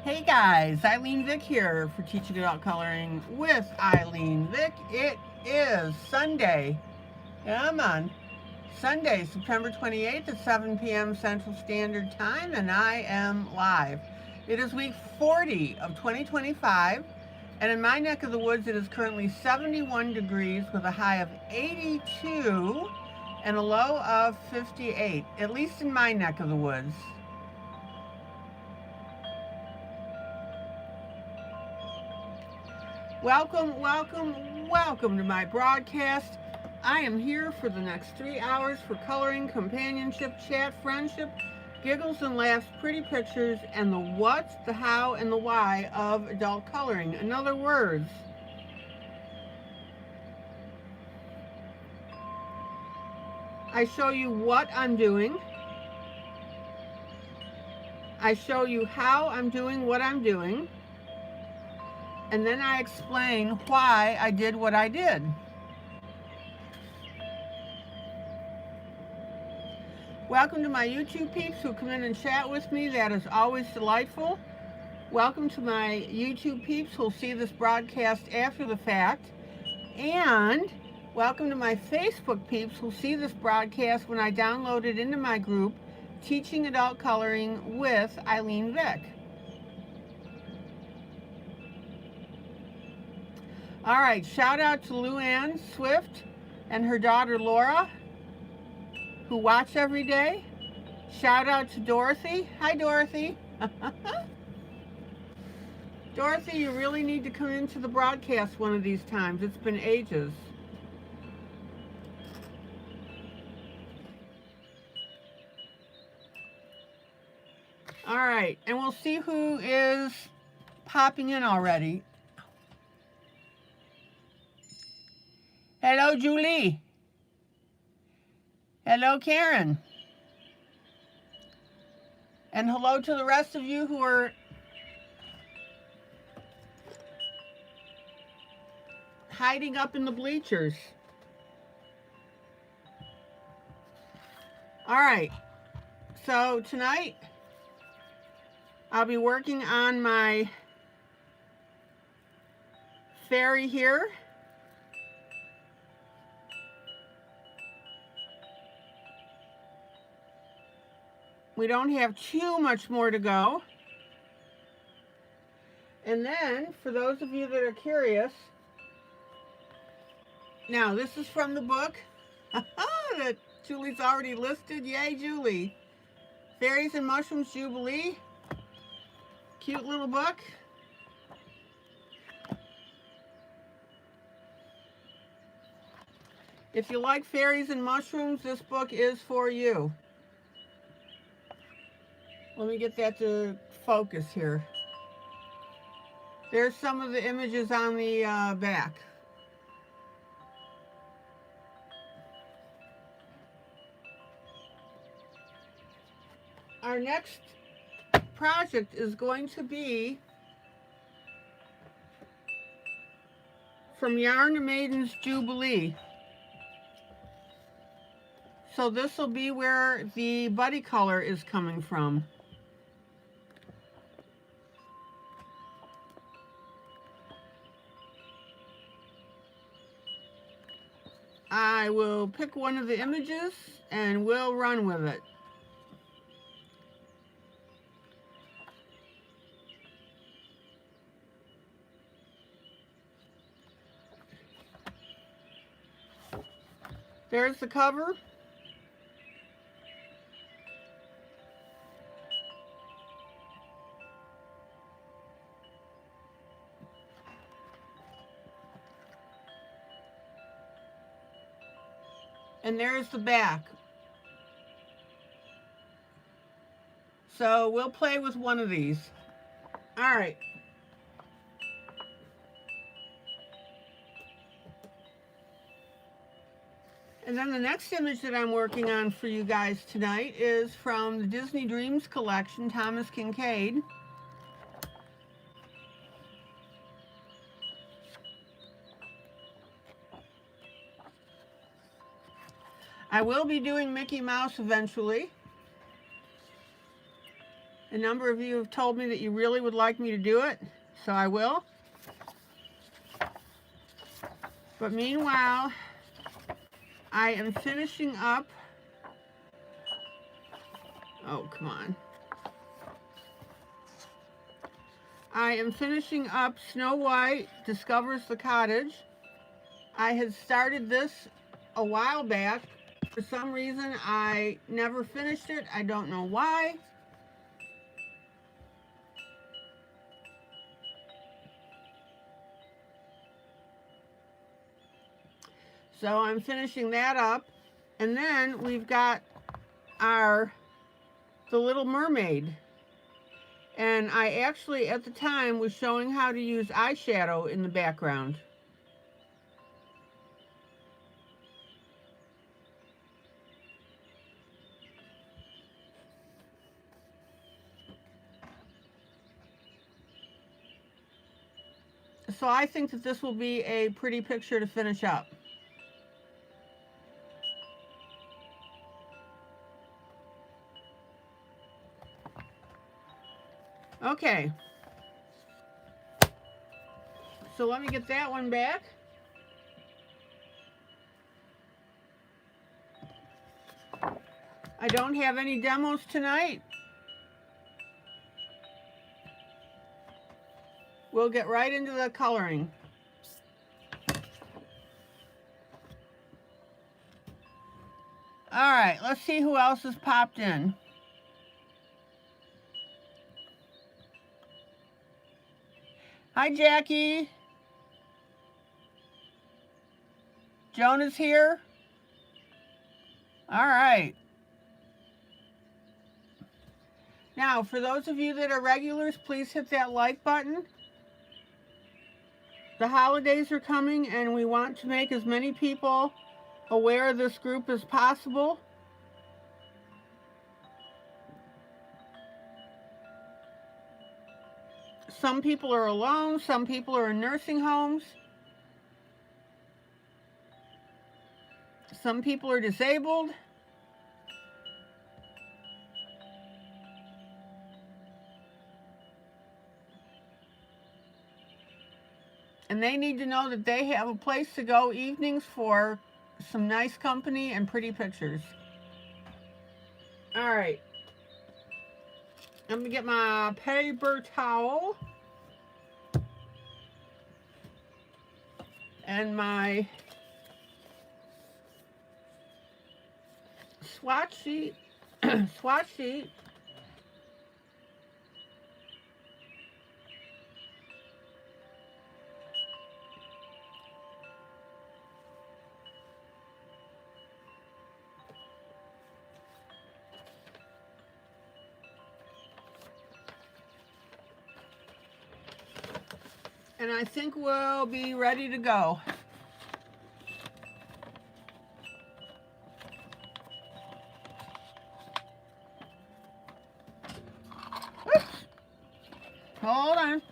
Hey guys, ILene Vick here for Teaching Adult Coloring with ILene Vick. It is Sunday. Come on. Sunday, September 28th at 7 p.m. Central Standard Time, and I am live. It is week 40 of 2025, and in my neck of the woods it is currently 71 degrees with a high of 82 and a low of 58, at least in my neck of the woods. Welcome, welcome, welcome to my broadcast. I am here for the next 3 hours for coloring, companionship, chat, friendship, giggles and laughs, pretty pictures, and the what, the how, and the why of adult coloring. In other words, I show you what I'm doing. I show you how I'm doing what I'm doing. And then I explain why I did what I did. Welcome to my YouTube peeps who come in and chat with me. That is always delightful. Welcome to my YouTube peeps who'll see this broadcast after the fact. And welcome to my Facebook peeps who'll see this broadcast when I download it into my group, Teaching Adult Coloring with ILene Vick. All right, shout out to Luann Swift and her daughter Laura, who watch every day. Shout out to Dorothy. Hi, Dorothy. Dorothy, you really need to come into the broadcast one of these times. It's been ages. All right, and we'll see who is popping in already. Hello, Julie. Hello, Karen. And hello to the rest of you who are hiding up in the bleachers. All right, so tonight I'll be working on my fairy here. We don't have too much more to go. And then, for those of you that are curious, now this is from the book that Julie's already listed. Yay, Julie. Fairies and Mushrooms Jubilee. Cute little book. If you like fairies and mushrooms, this book is for you. Let me get that to focus here. There's some of the images on the back. Our next project is going to be from Yarn Maiden's Jubilee. So this will be where the buddy color is coming from. I will pick one of the images and we'll run with it. There's the cover. And there's the back. So we'll play with one of these. All right. And then the next image that I'm working on for you guys tonight is from the Disney Dreams collection, Thomas Kincaid. I will be doing Mickey Mouse eventually. A number of you have told me that you really would like me to do it, so I will. But meanwhile, I am finishing up. Oh, come on. I am finishing up Snow White Discovers the Cottage. I had started this a while back. For some reason, I never finished it. I don't know why. So I'm finishing that up. And then we've got The Little Mermaid. And I actually, at the time, was showing how to use eyeshadow in the background. So I think that this will be a pretty picture to finish up. Okay. So let me get that one back. I don't have any demos tonight. We'll get right into the coloring. All right, let's see who else has popped in. Hi, Jackie. Joan is here. All right. Now, for those of you that are regulars, please hit that like button. The holidays are coming, and we want to make as many people aware of this group as possible. Some people are alone, some people are in nursing homes. Some people are disabled. And they need to know that they have a place to go evenings for some nice company and pretty pictures. All right. I'm going to get my paper towel and my swatch sheet. Swatch sheet. And I think we'll be ready to go. Oops. Hold on.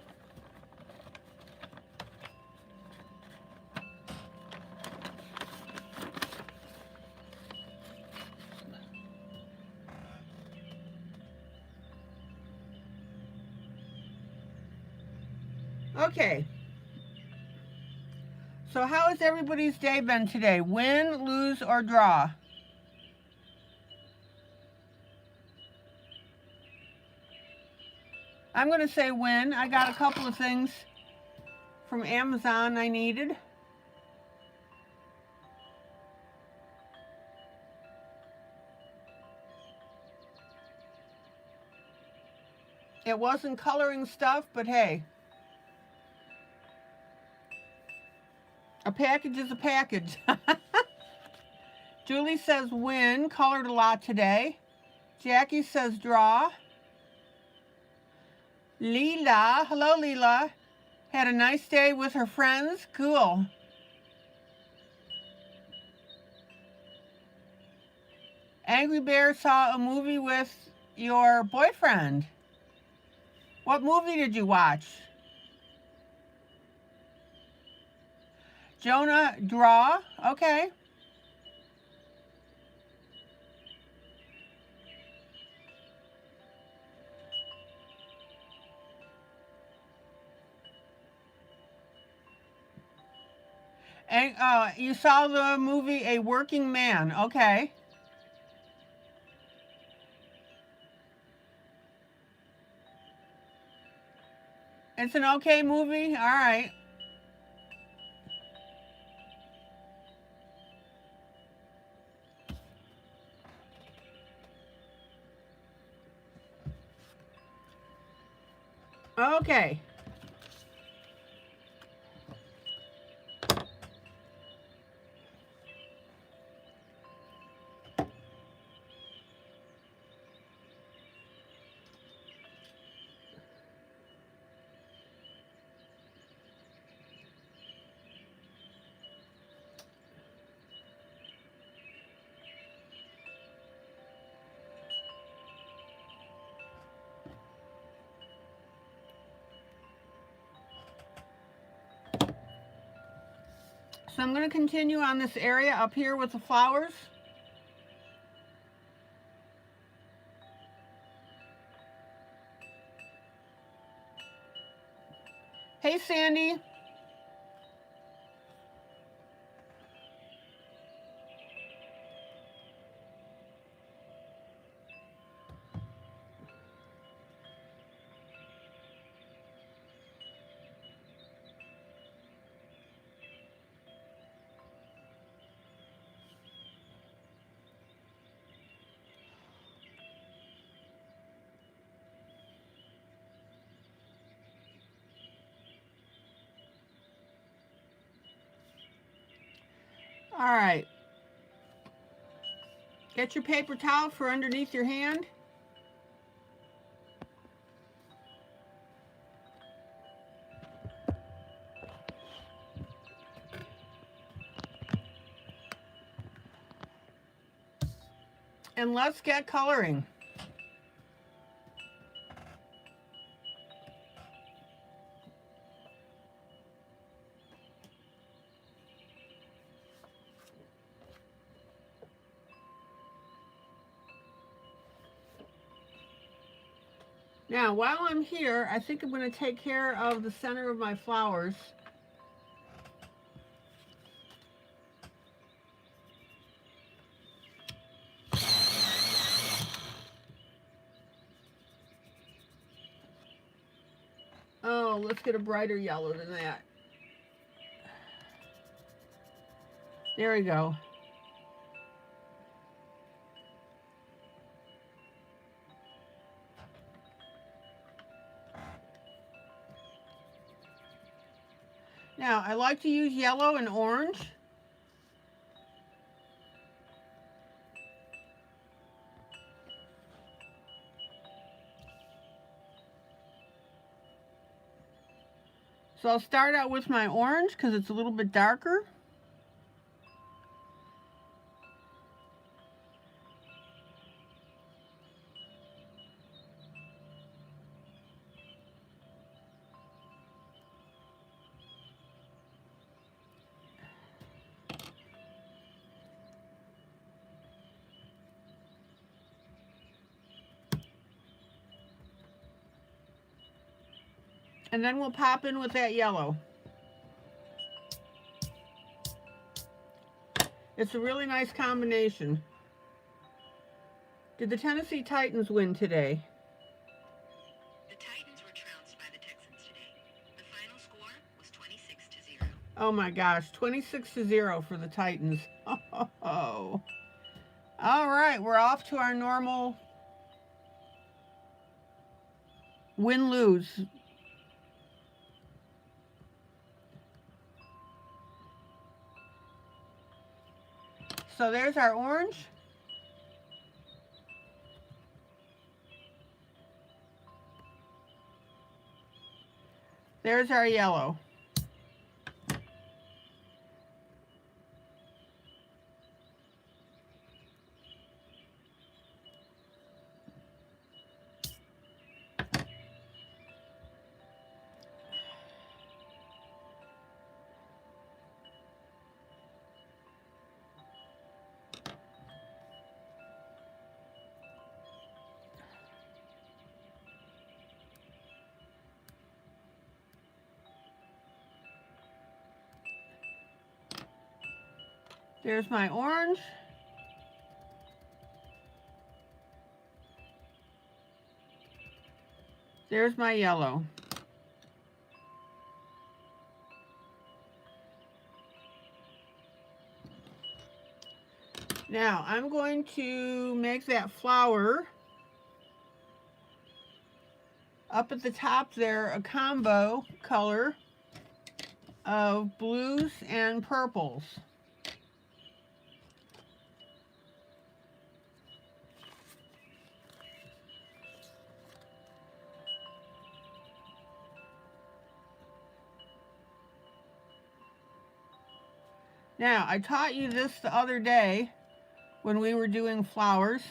Okay. So how has everybody's day been today? Win, lose, or draw? I'm going to say win. I got a couple of things from Amazon I needed. It wasn't coloring stuff, but hey. A package is a package. Julie says win, colored a lot today. Jackie says draw. Leela, hello Leela, had a nice day with her friends. Cool. Angry Bear saw a movie with your boyfriend. What movie did you watch? Jonah, draw. Okay. And, you saw the movie A Working Man. Okay. It's an okay movie? All right. Okay. So I'm going to continue on this area up here with the flowers. Hey, Sandy. All right. Get your paper towel for underneath your hand. And let's get coloring. Now, while I'm here, I think I'm going to take care of the center of my flowers. Oh, let's get a brighter yellow than that. There we go. Now, I like to use yellow and orange. So I'll start out with my orange because it's a little bit darker. And then we'll pop in with that yellow. It's a really nice combination. Did the Tennessee Titans win today? The Titans were trounced by the Texans today. The final score was 26-0. Oh my gosh, 26-0 for the Titans. Oh. All right, we're off to our normal win-lose. So there's our orange. There's our yellow. There's my orange. There's my yellow. Now I'm going to make that flower up at the top there a combo color of blues and purples. Now, I taught you this the other day when we were doing flowers.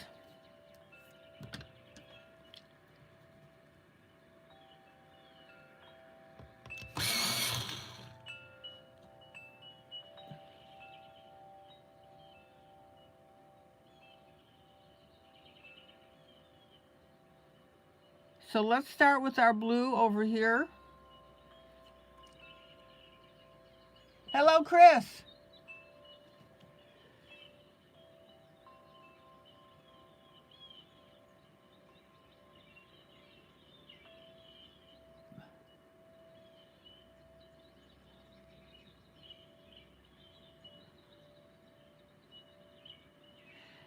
So let's start with our blue over here. Hello, Chris.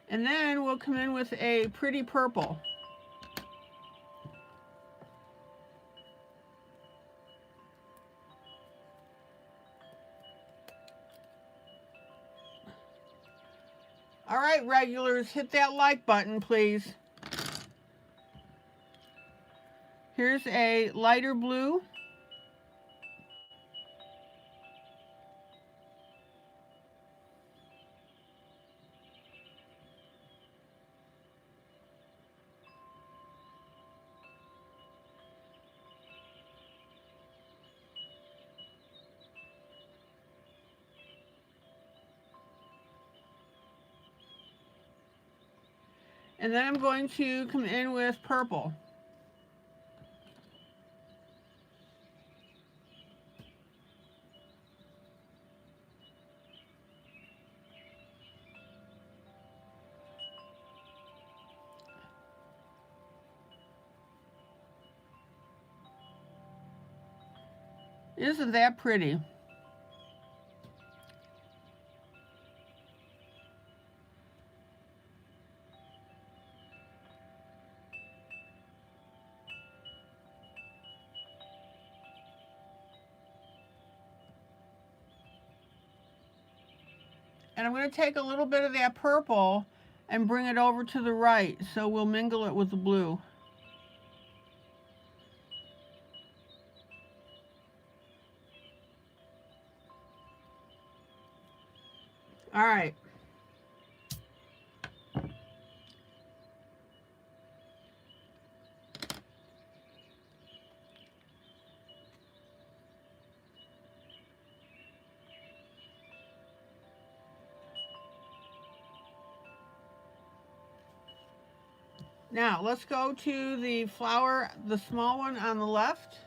And then we'll come in with a pretty purple. All right, regulars, hit that like button, please. Here's a lighter blue. And then I'm going to come in with purple. Isn't that pretty? And I'm going to take a little bit of that purple and bring it over to the right, so we'll mingle it with the blue. All right. Now, let's go to the flower, the small one on the left.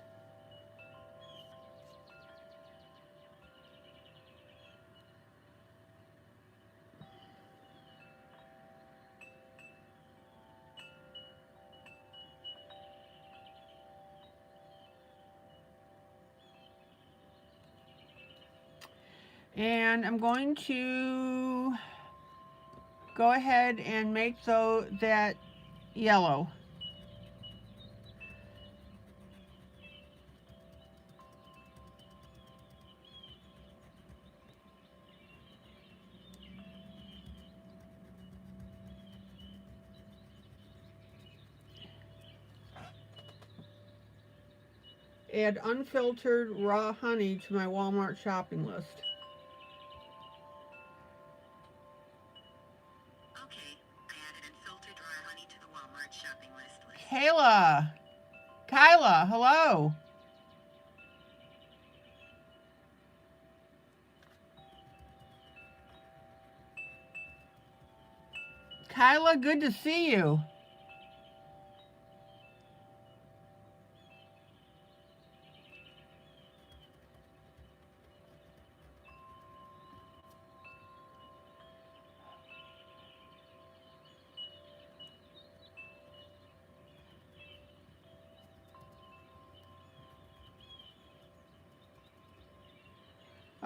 And I'm going to go ahead and make that yellow. Add unfiltered raw honey to my Walmart shopping list. Okay, I added unfiltered raw honey to the Walmart shopping list. Kayla, Kyla, hello. Kyla, good to see you.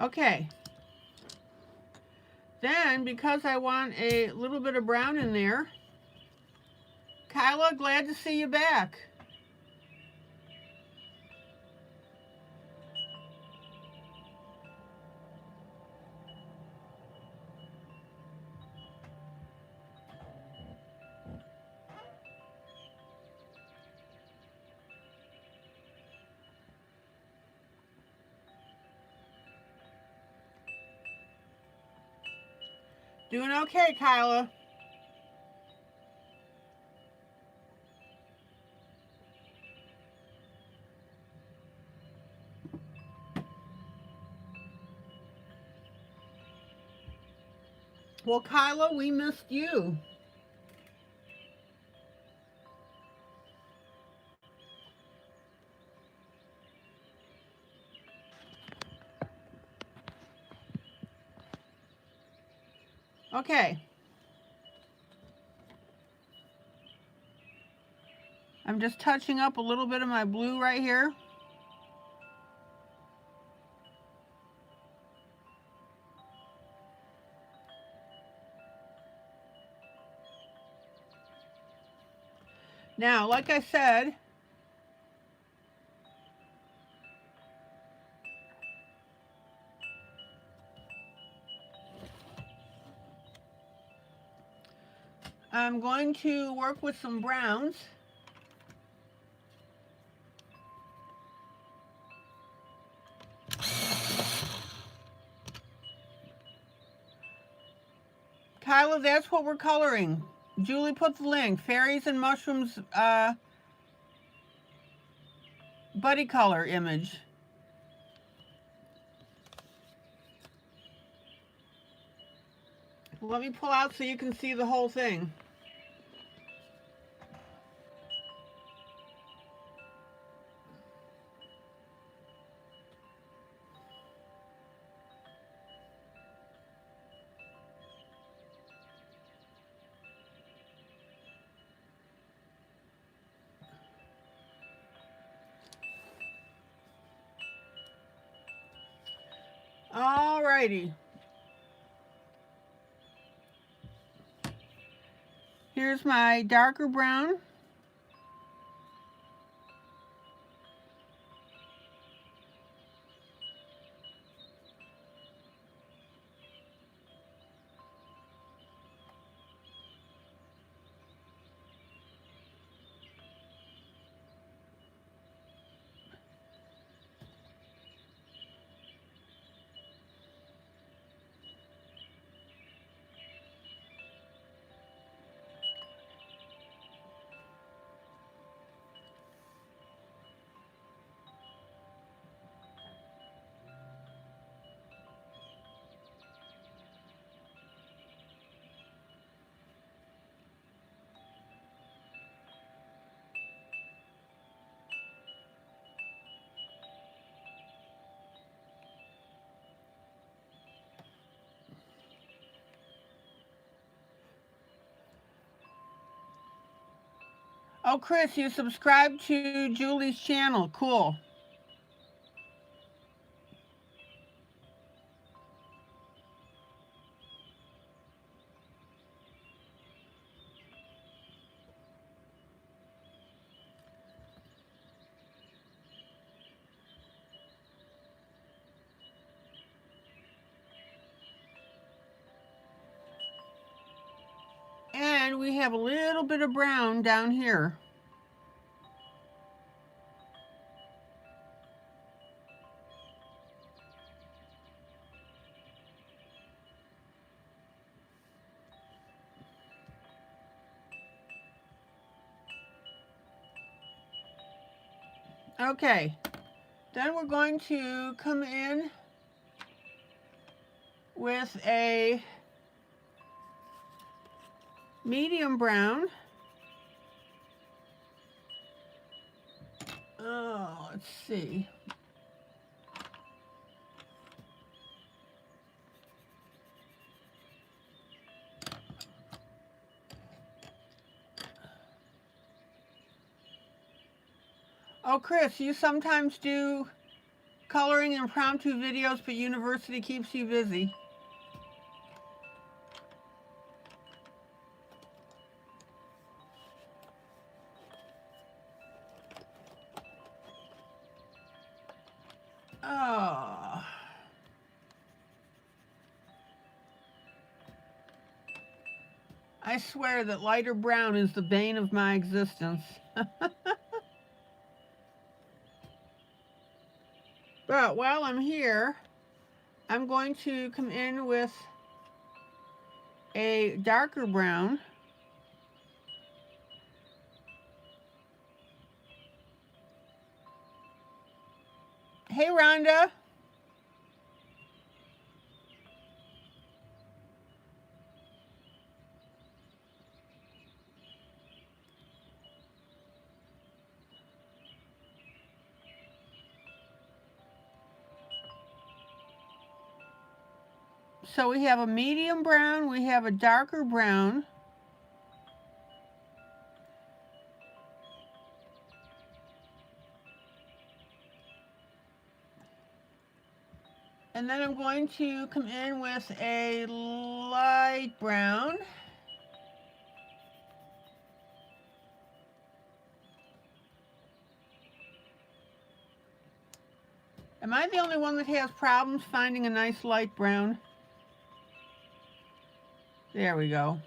Okay. Then, because I want a little bit of brown in there, Kyla, glad to see you back. Doing okay, Kyla. Well, Kyla, we missed you. Okay. I'm just touching up a little bit of my blue right here. Now, like I said, I'm going to work with some browns. Kyla, that's what we're coloring. Julie put the link. Fairies and Mushrooms buddy color image. Let me pull out so you can see the whole thing. Alrighty. Here's my darker brown. Oh, Chris, you subscribed to Julie's channel. Cool. And we have a little bit of brown down here. Okay, then we're going to come in with a medium brown. Oh, let's see. Oh, Chris, you sometimes do coloring impromptu videos, but university keeps you busy. Oh. I swear that lighter brown is the bane of my existence. But while I'm here, I'm going to come in with a darker brown. Hey, Rhonda. So we have a medium brown, we have a darker brown. And then I'm going to come in with a light brown. Am I the only one that has problems finding a nice light brown? There we go.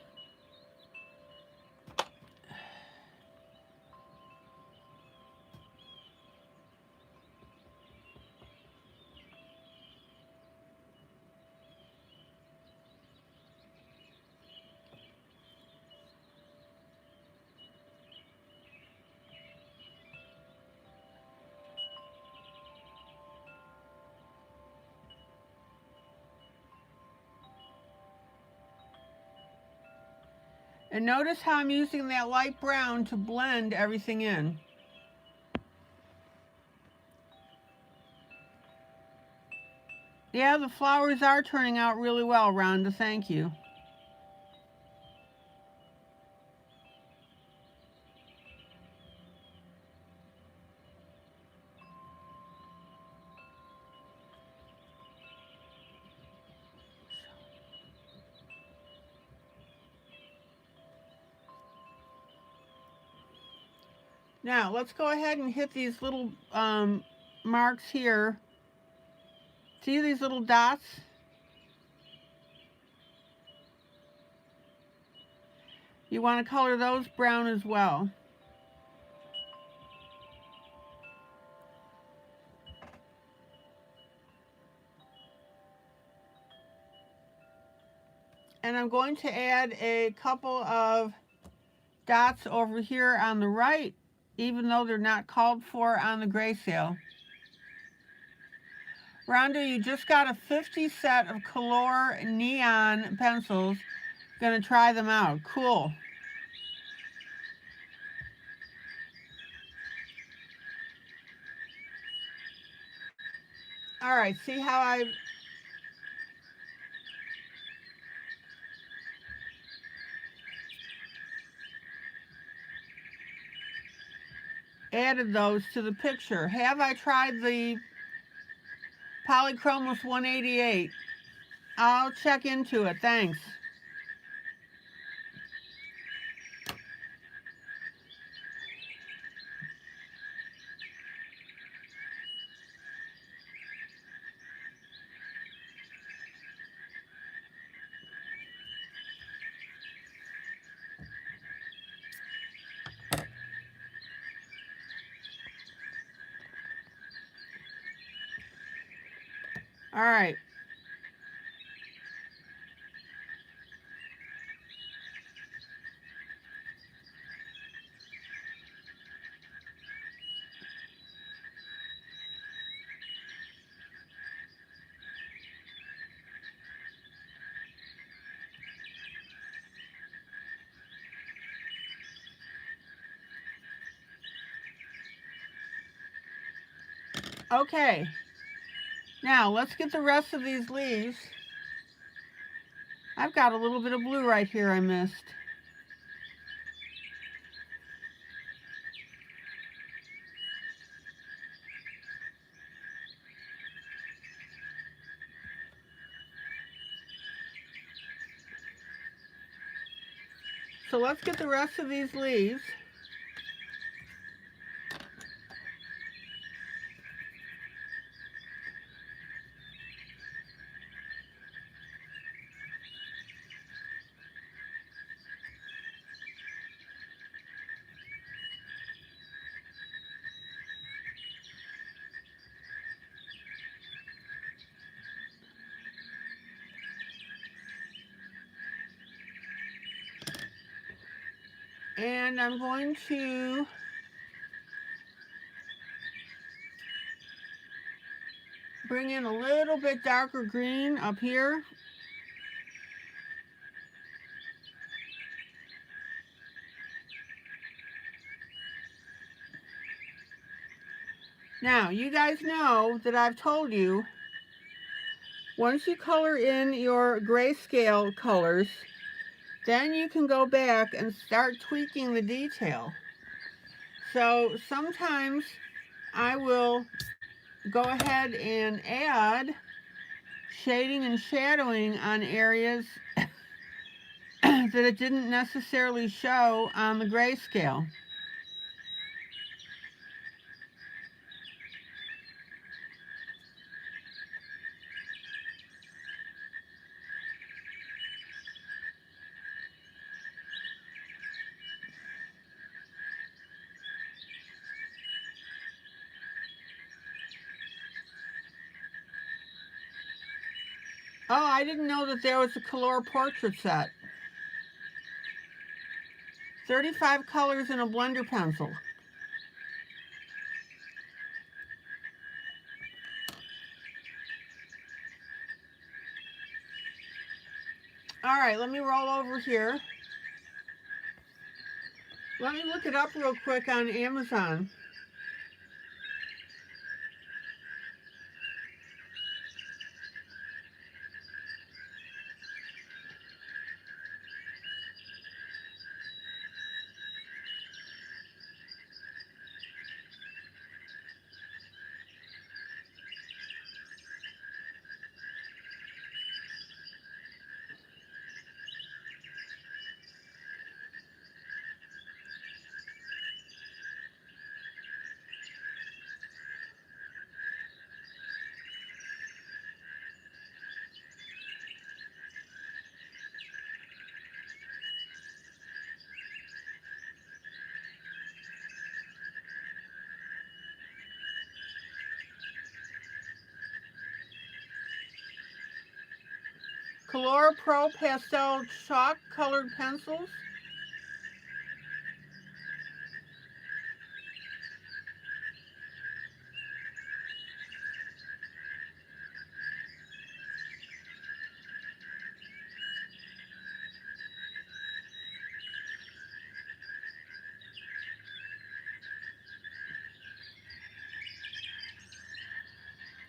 And notice how I'm using that light brown to blend everything in. Yeah, the flowers are turning out really well, Rhonda. Thank you. Now, let's go ahead and hit these little marks here. See these little dots? You want to color those brown as well. And I'm going to add a couple of dots over here on the right, even though they're not called for on the gray sale. Rhonda, you just got a 50 set of Color neon pencils. Gonna try them out. Cool. All right, see how I've added those to the picture. Have I tried the Polychromos 188? I'll check into it. Thanks. All right. Okay. Now, let's get the rest of these leaves. I've got a little bit of blue right here I missed. So let's get the rest of these leaves. And I'm going to bring in a little bit darker green up here. Now, you guys know that I've told you, once you color in your grayscale colors, then you can go back and start tweaking the detail. So sometimes I will go ahead and add shading and shadowing on areas that it didn't necessarily show on the grayscale. Oh, I didn't know that there was a color portrait set. 35 colors in a blender pencil. All right, let me roll over here. Let me look it up real quick on Amazon. Color Pro Pastel Chalk Colored Pencils.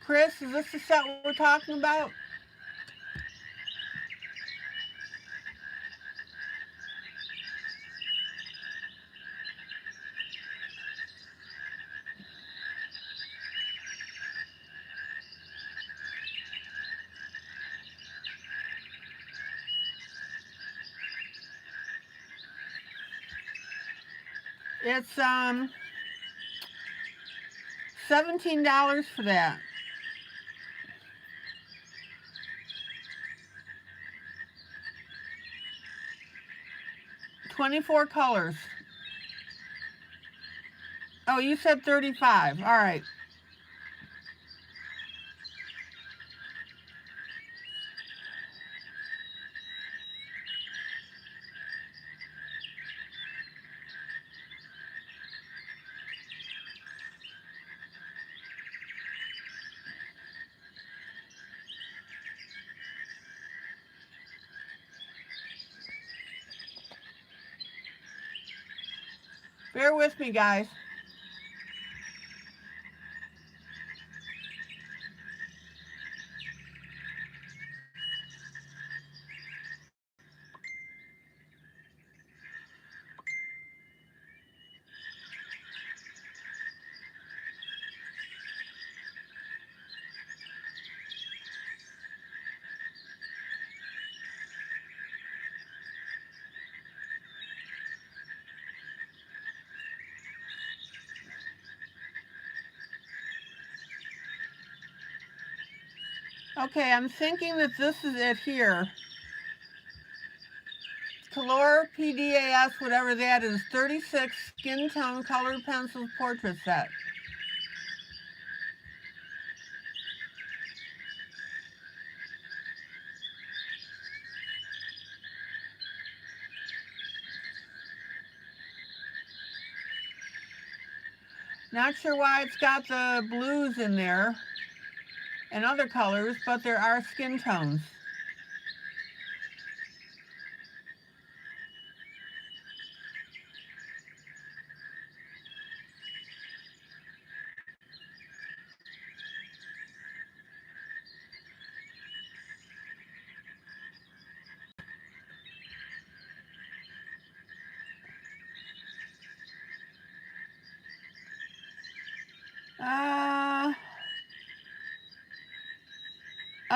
Chris, is this the set we're talking about? It's $17 for that. 24 colors. Oh, you said 35. All right. Bear with me, guys. Okay, I'm thinking that this is it here. Color PDAS, whatever that is, 36 skin tone colored pencils portrait set. Not sure why it's got the blues in there and other colors, but there are skin tones.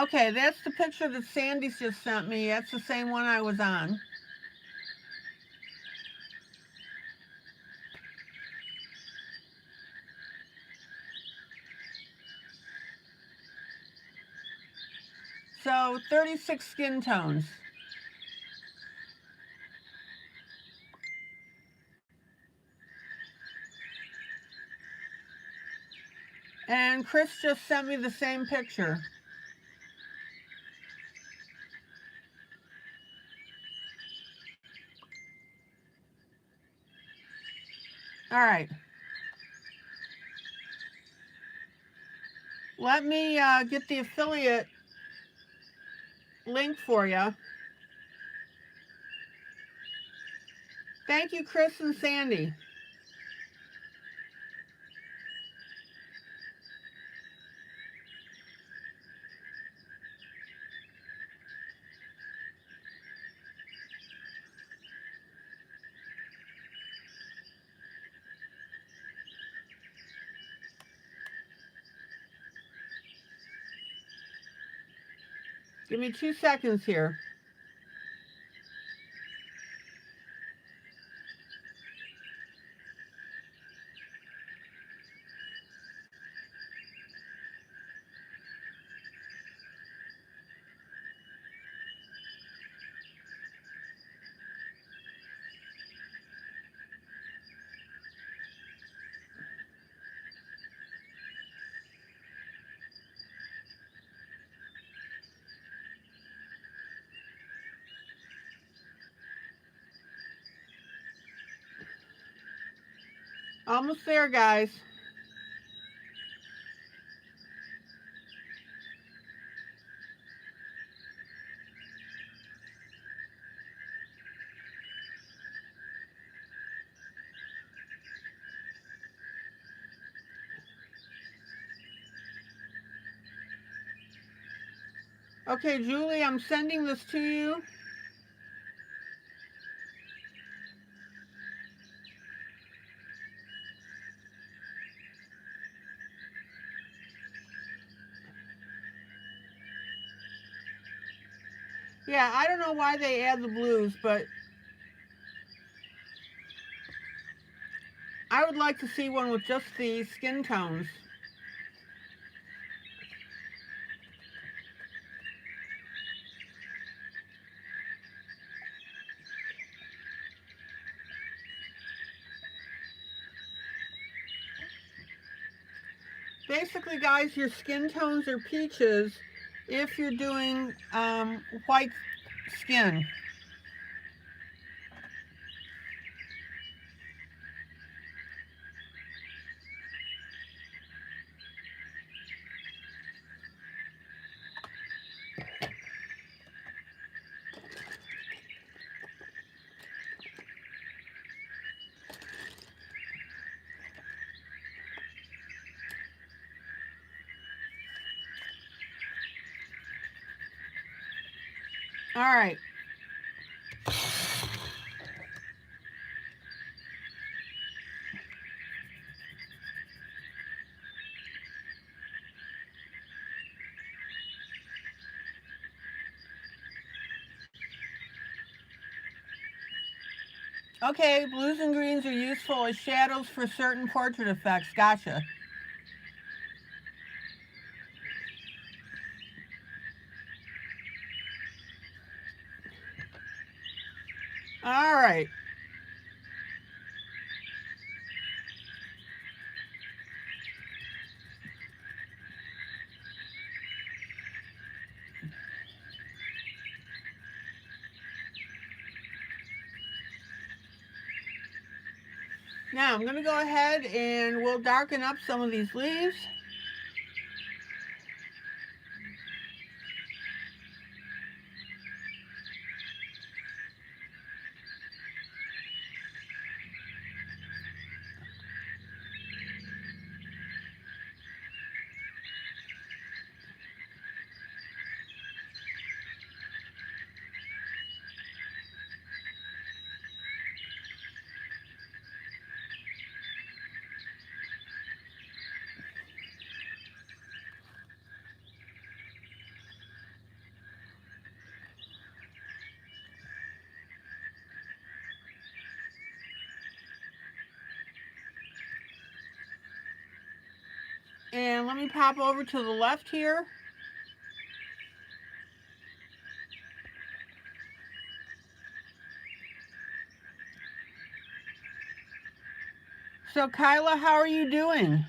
Okay, that's the picture that Sandy's just sent me. That's the same one I was on. So 36 skin tones. And Chris just sent me the same picture. All right. Let me get the affiliate link for you. Thank you, Chris and Sandy. Give me 2 seconds here. Almost there, guys. Okay, Julie, I'm sending this to you. Yeah, I don't know why they add the blues, but I would like to see one with just the skin tones. Basically, guys, your skin tones are peaches if you're doing white skin. All right. Okay, blues and greens are useful as shadows for certain portrait effects. Gotcha. All right. Now I'm going to go ahead and we'll darken up some of these leaves. And let me pop over to the left here. So Kyla, how are you doing?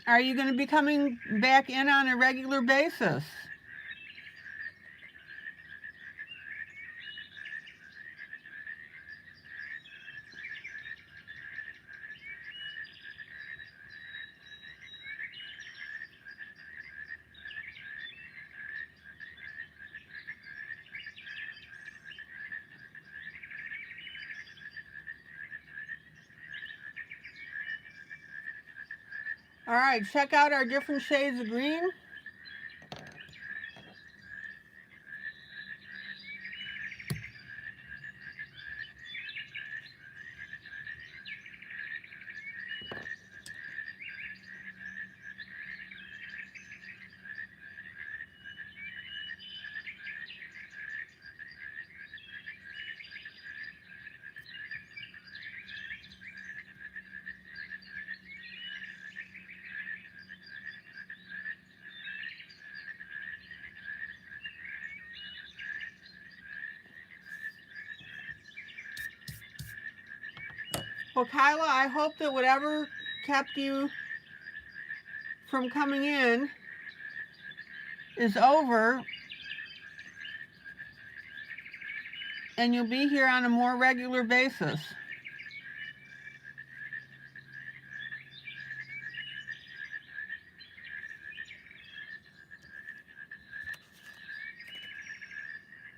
Are you going to be coming back in on a regular basis? All right, check out our different shades of green. Well, Kyla, I hope that whatever kept you from coming in is over and you'll be here on a more regular basis.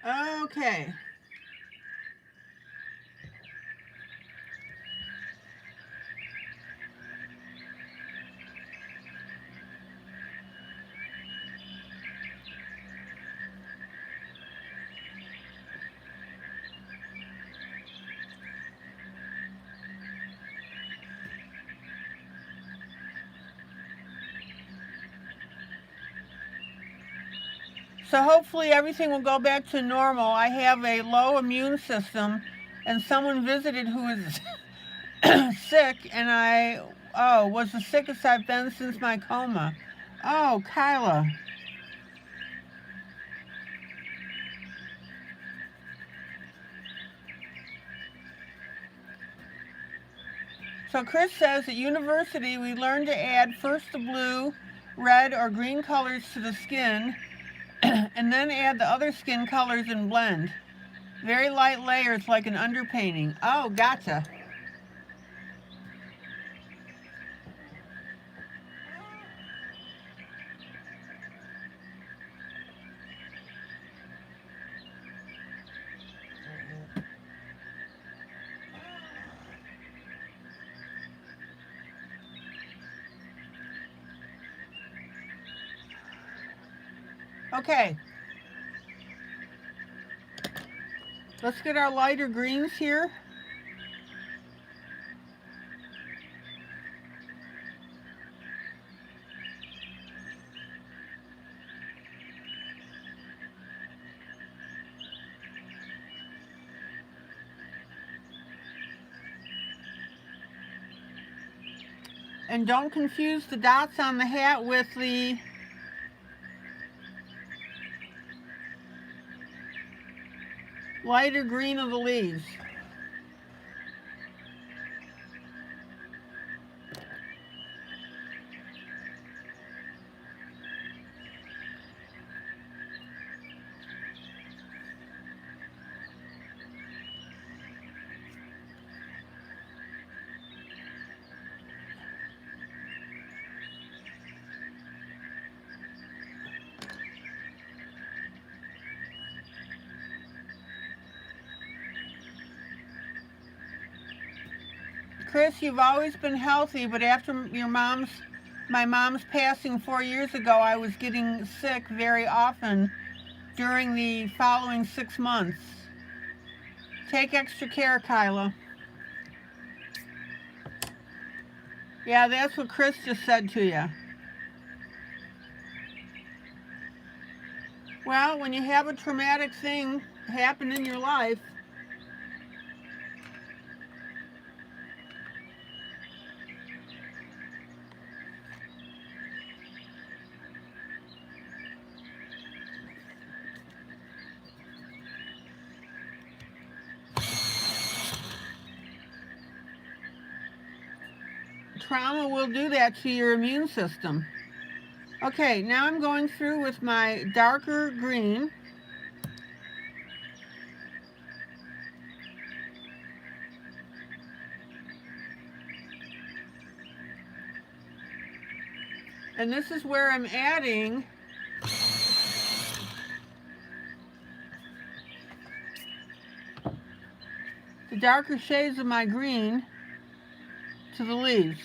Okay. So hopefully everything will go back to normal. I have a low immune system and someone visited who is sick and I was the sickest I've been since my coma. Oh, Kyla. So Chris says at university we learn to add first the blue, red, or green colors to the skin and then add the other skin colors and blend. Very light layers like an underpainting. Oh, gotcha. Okay. Let's get our lighter greens here. And don't confuse the dots on the hat with the lighter green of the leaves. Chris, you've always been healthy, but after my mom's passing 4 years ago, I was getting sick very often during the following 6 months. Take extra care, Kyla. Yeah, that's what Chris just said to you. Well, when you have a traumatic thing happen in your life, trauma will do that to your immune system. Okay, now I'm going through with my darker green. And this is where I'm adding the darker shades of my green to the leaves.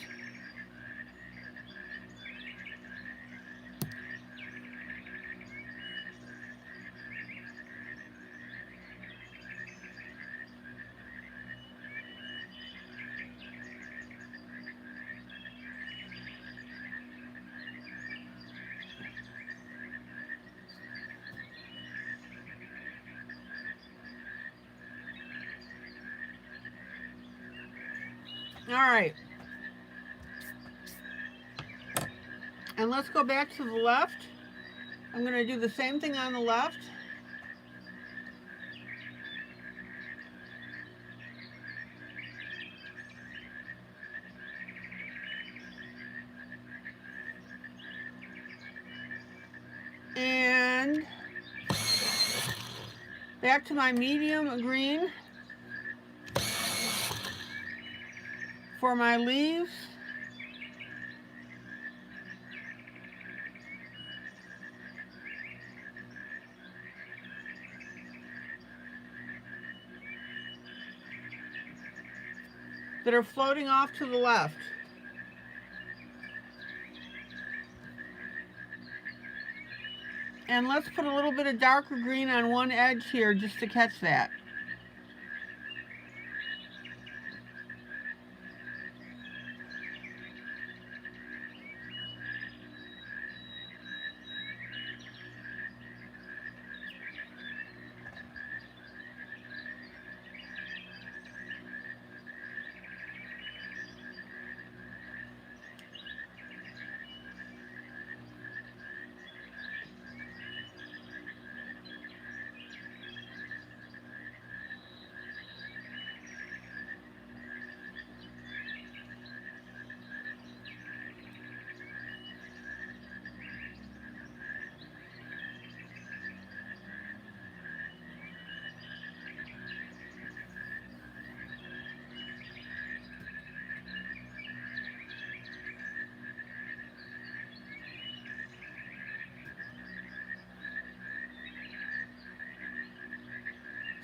All right. And let's go back to the left. I'm going to do the same thing on the left. And back to my medium green for my leaves. That are floating off to the left. And let's put a little bit of darker green on one edge here just to catch that.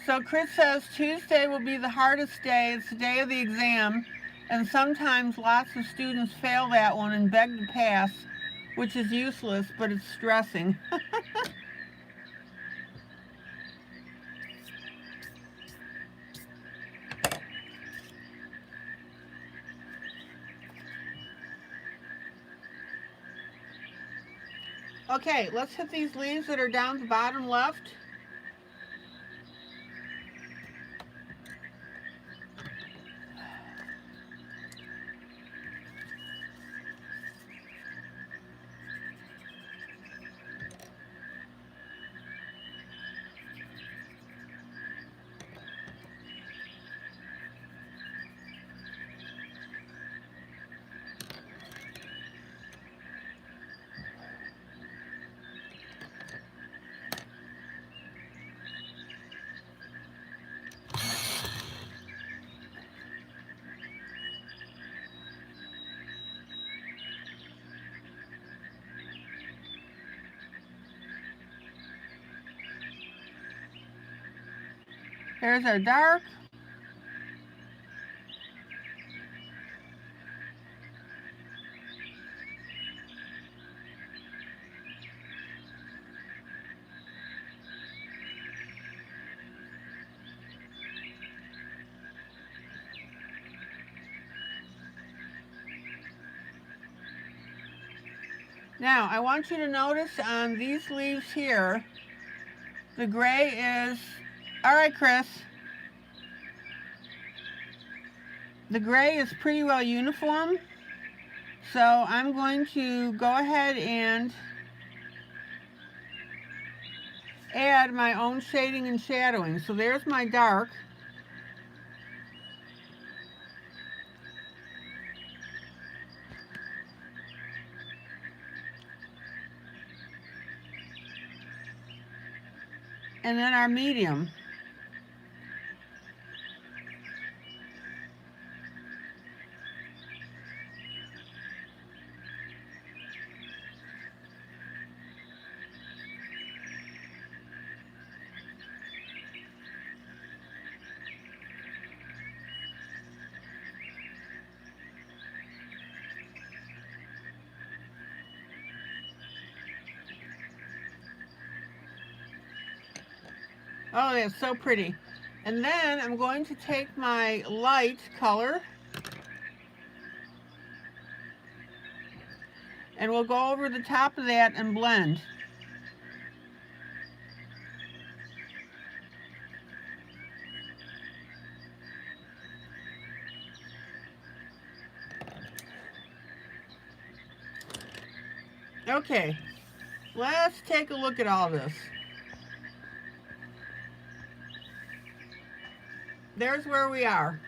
So Chris says Tuesday will be the hardest day. It's the day of the exam, and sometimes lots of students fail that one and beg to pass, which is useless, but it's stressing. Okay, let's hit these leaves that are down the bottom left. Here's our dark. Now, I want you to notice on these leaves here, the gray is, all right, Chris. The gray is pretty well uniform. So I'm going to go ahead and add my own shading and shadowing. So there's my dark. And then our medium. Oh, that's so pretty. And then I'm going to take my light color and we'll go over the top of that and blend. Okay, let's take a look at all this. There's where we are.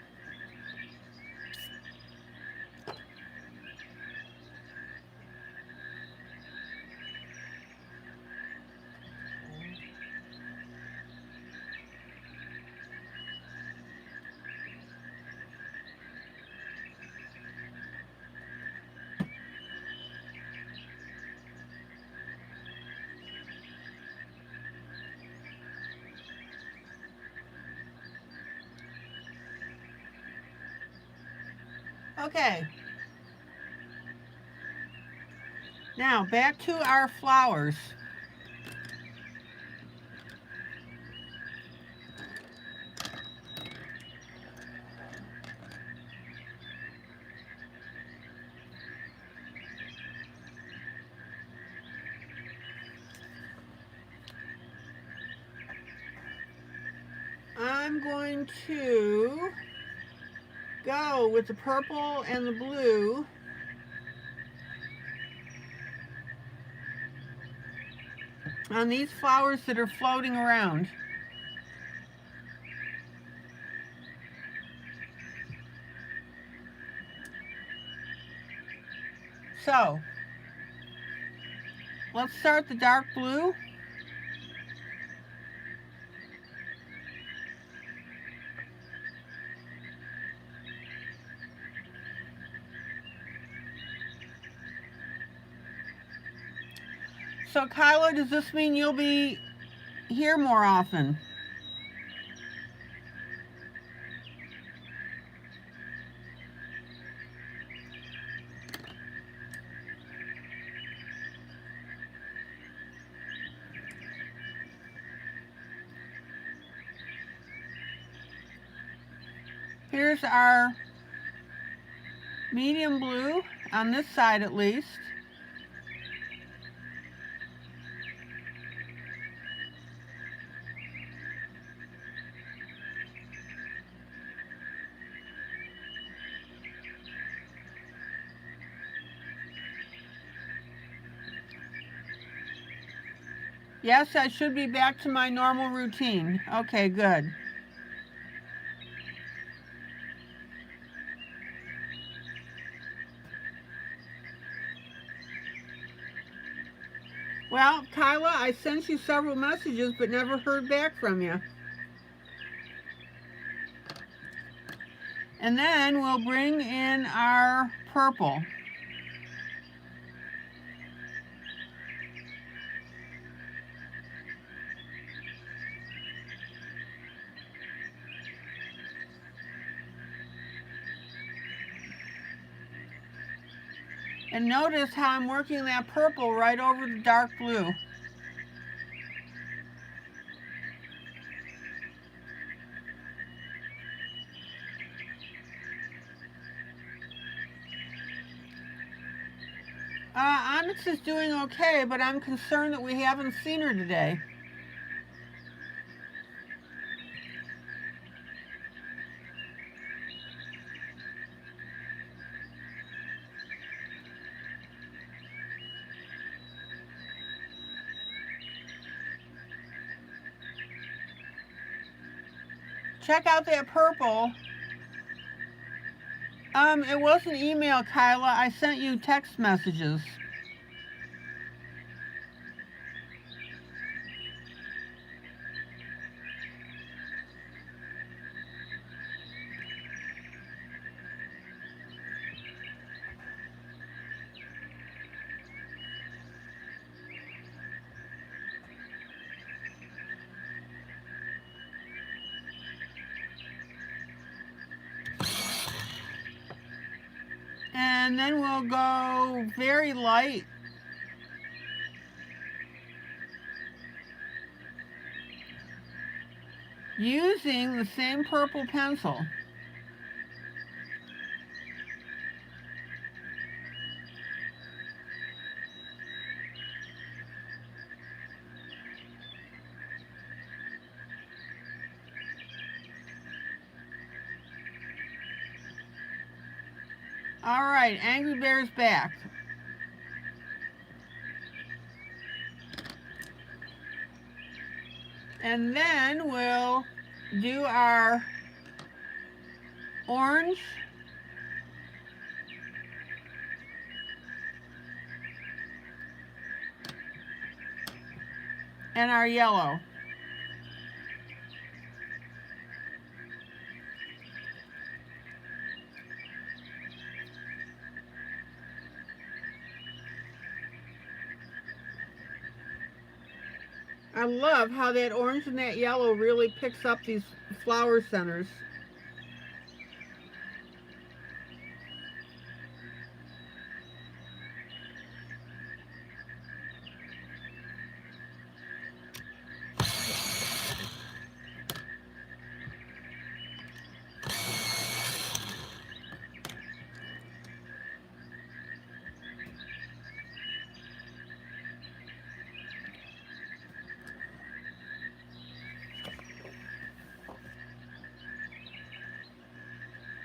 Okay. Now back to our flowers. I'm going to go with the purple and the blue on these flowers that are floating around. So, let's start the dark blue. So Kyla, does this mean you'll be here more often? Here's our medium blue on this side at least. Yes, I should be back to my normal routine. Okay, good. Well, Kyla, I sent you several messages but never heard back from you. And then we'll bring in our purple. And notice how I'm working that purple right over the dark blue. Onyx is doing okay, but I'm concerned that we haven't seen her today. Check out that purple. It wasn't email, Kyla. I sent you text messages. And then we'll go very light. Using the same purple pencil. All right, Angry Bear's back. And then we'll do our orange and our yellow. I love how that orange and that yellow really picks up these flower centers.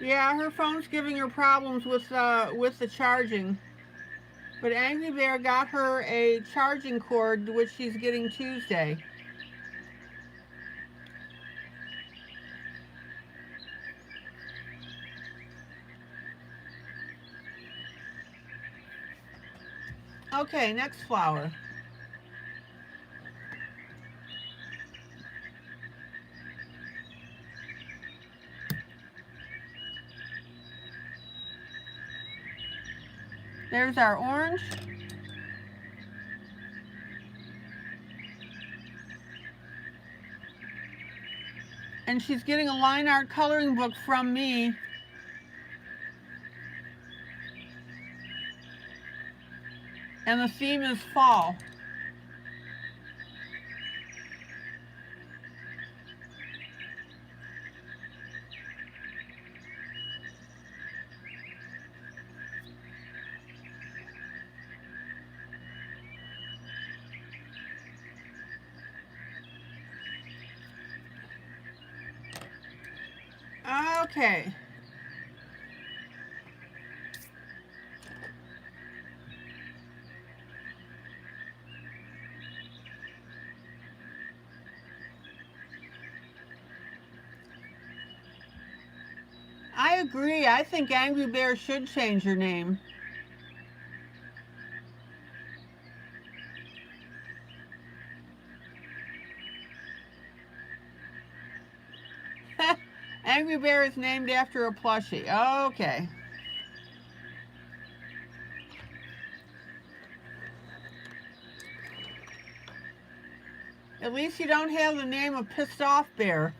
Yeah, her phone's giving her problems with the charging. But Angry Bear got her a charging cord, which she's getting Tuesday. Okay, next flower. There's our orange. And she's getting a line art coloring book from me. And the theme is fall. Okay. I agree. I think Angry Bear should change her name. Angry Bear is named after a plushie. Okay. At least you don't have the name of Pissed Off Bear.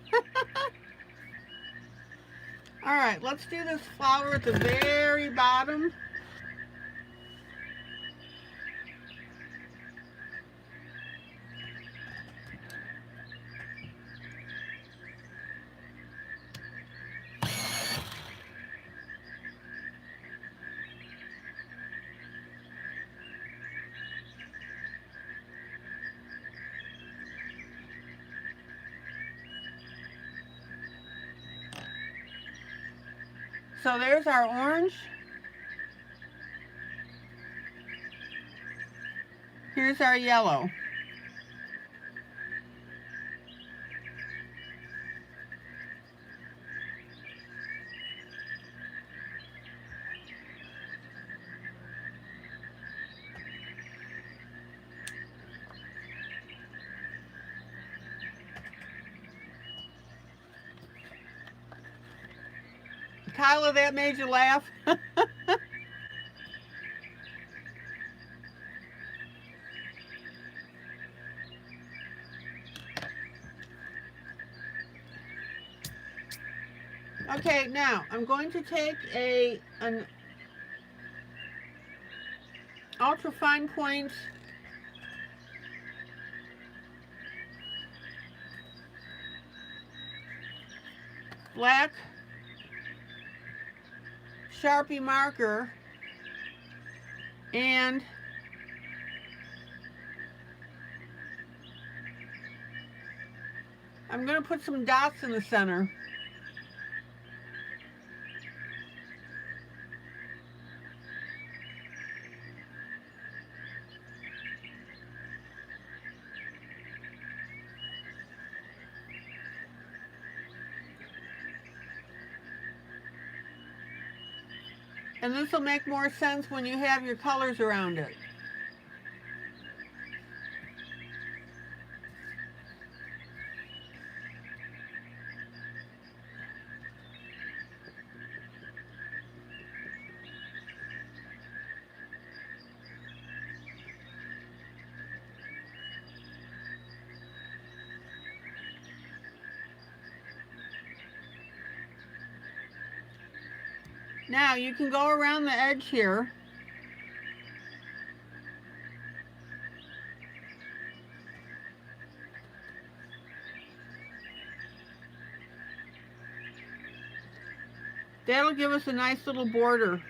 All right, let's do this flower at the very bottom. So there's our orange. Here's our yellow. Kyla, that made you laugh? Okay, now I'm going to take an ultra fine point black Sharpie marker, and I'm going to put some dots in the center. And this will make more sense when you have your colors around it. Now you can go around the edge here. That'll give us a nice little border.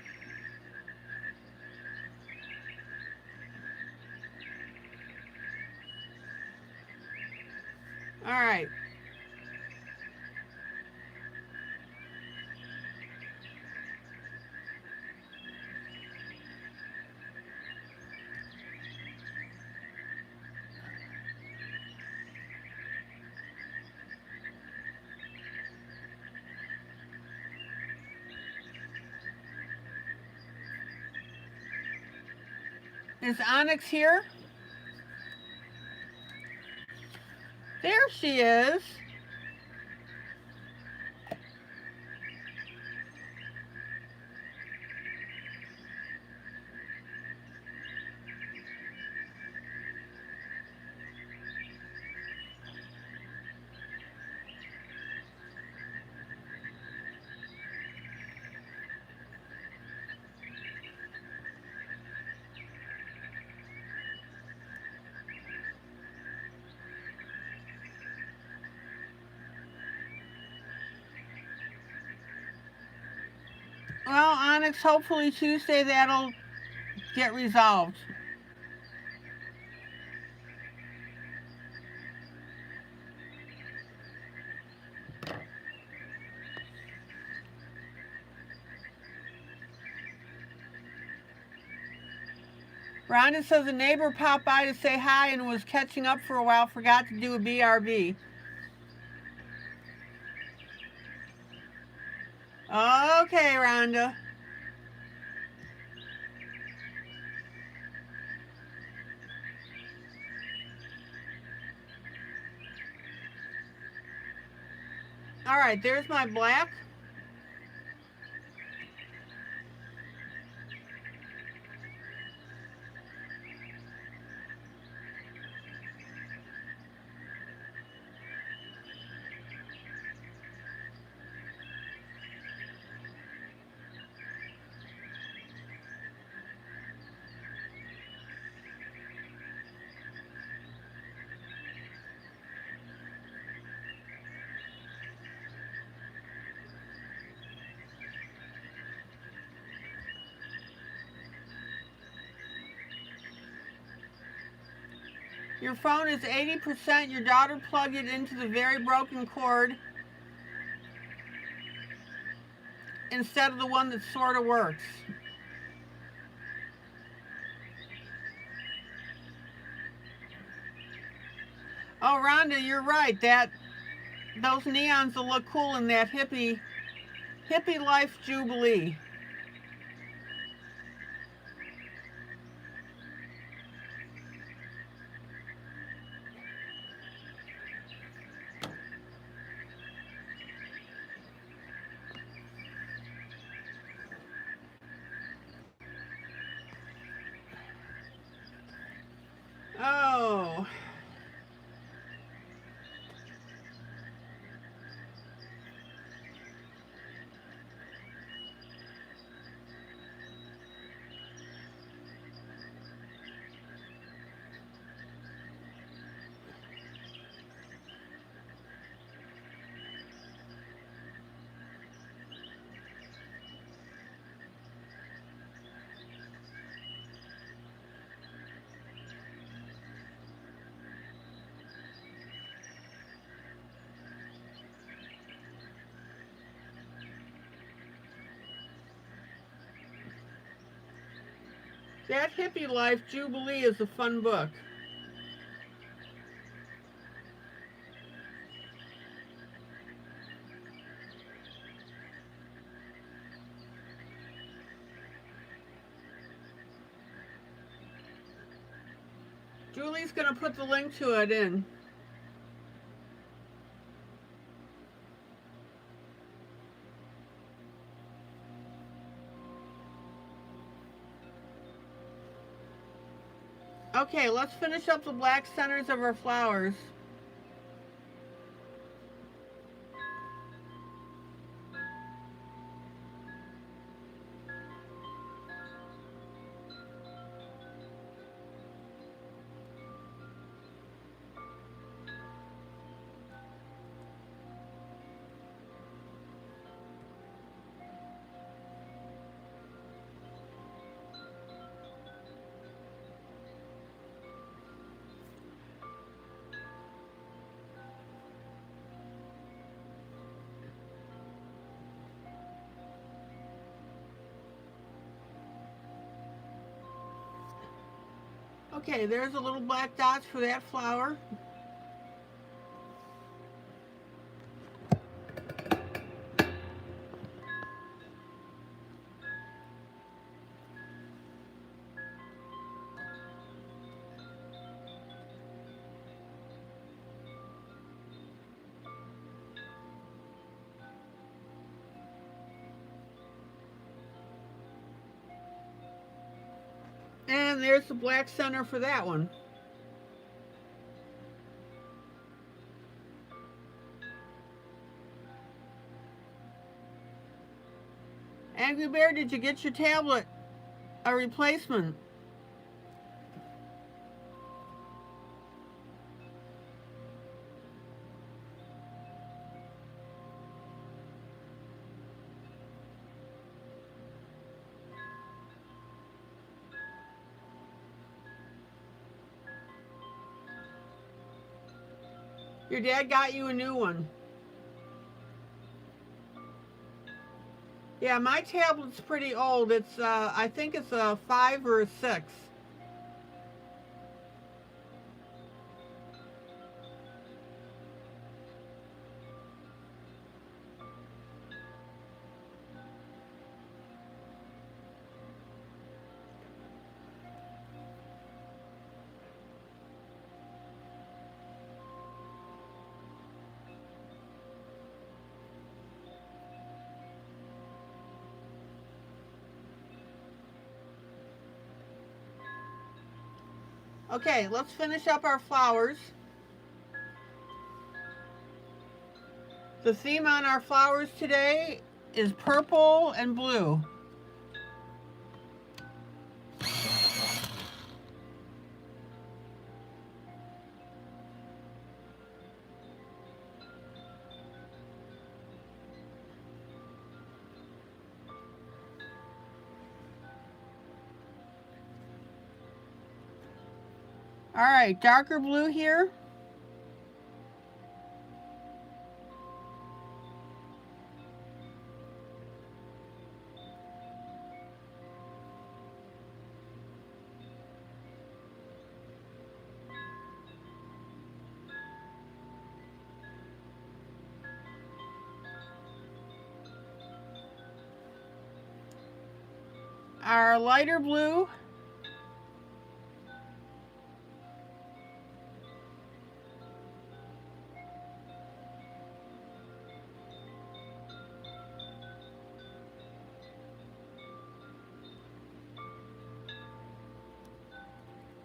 All right. Is Onyx here? There she is. Well, Onyx, hopefully Tuesday that'll get resolved. Rhonda says a neighbor popped by to say hi and was catching up for a while, forgot to do a BRB. Okay, Rhonda. All right, there's my black. Your phone is 80%. Your daughter plugged it into the very broken cord. instead of the one that sort of works. Oh, Rhonda, you're right. Those neons will look cool in that hippie life jubilee. Oh. That hippie life jubilee is a fun book. Julie's going to put the link to it in. Okay, let's finish up the black centers of our flowers. Okay, there's a little black dots for that flower. And there's the black center for that one. Angry Bear, did you get your tablet? A replacement? Your dad got you a new one. Yeah, my tablet's pretty old. It's I think it's a 5 or a 6. Okay, let's finish up our flowers. The theme on our flowers today is purple and blue. All right, darker blue here. our lighter blue.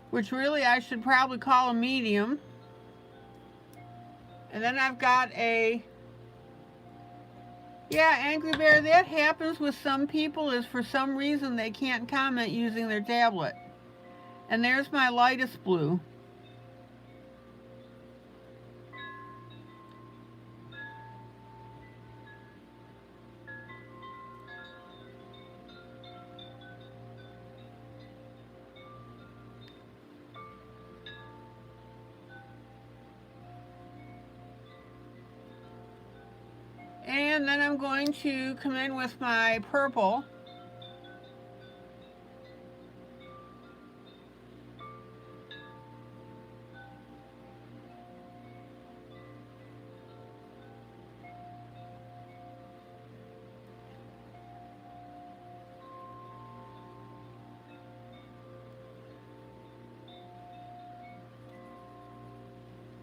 Which really I should probably call a medium. And then I've got a, yeah, Angry Bear, that happens with some people is for some reason they can't comment using their tablet. And there's my lightest blue. And then I'm going to come in with my purple.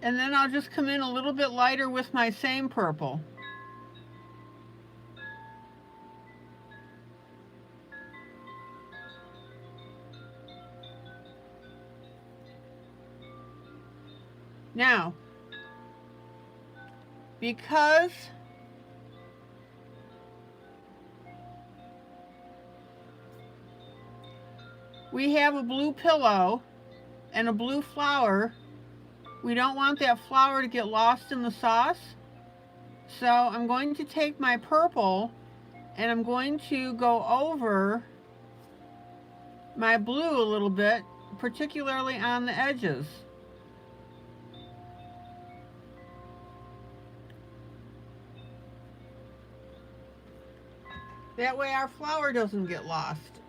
And then I'll just come in a little bit lighter with my same purple. Now, because we have a blue pillow and a blue flower, we don't want that flower to get lost in the sauce. So I'm going to take my purple and I'm going to go over my blue a little bit, particularly on the edges. That way our flower doesn't get lost.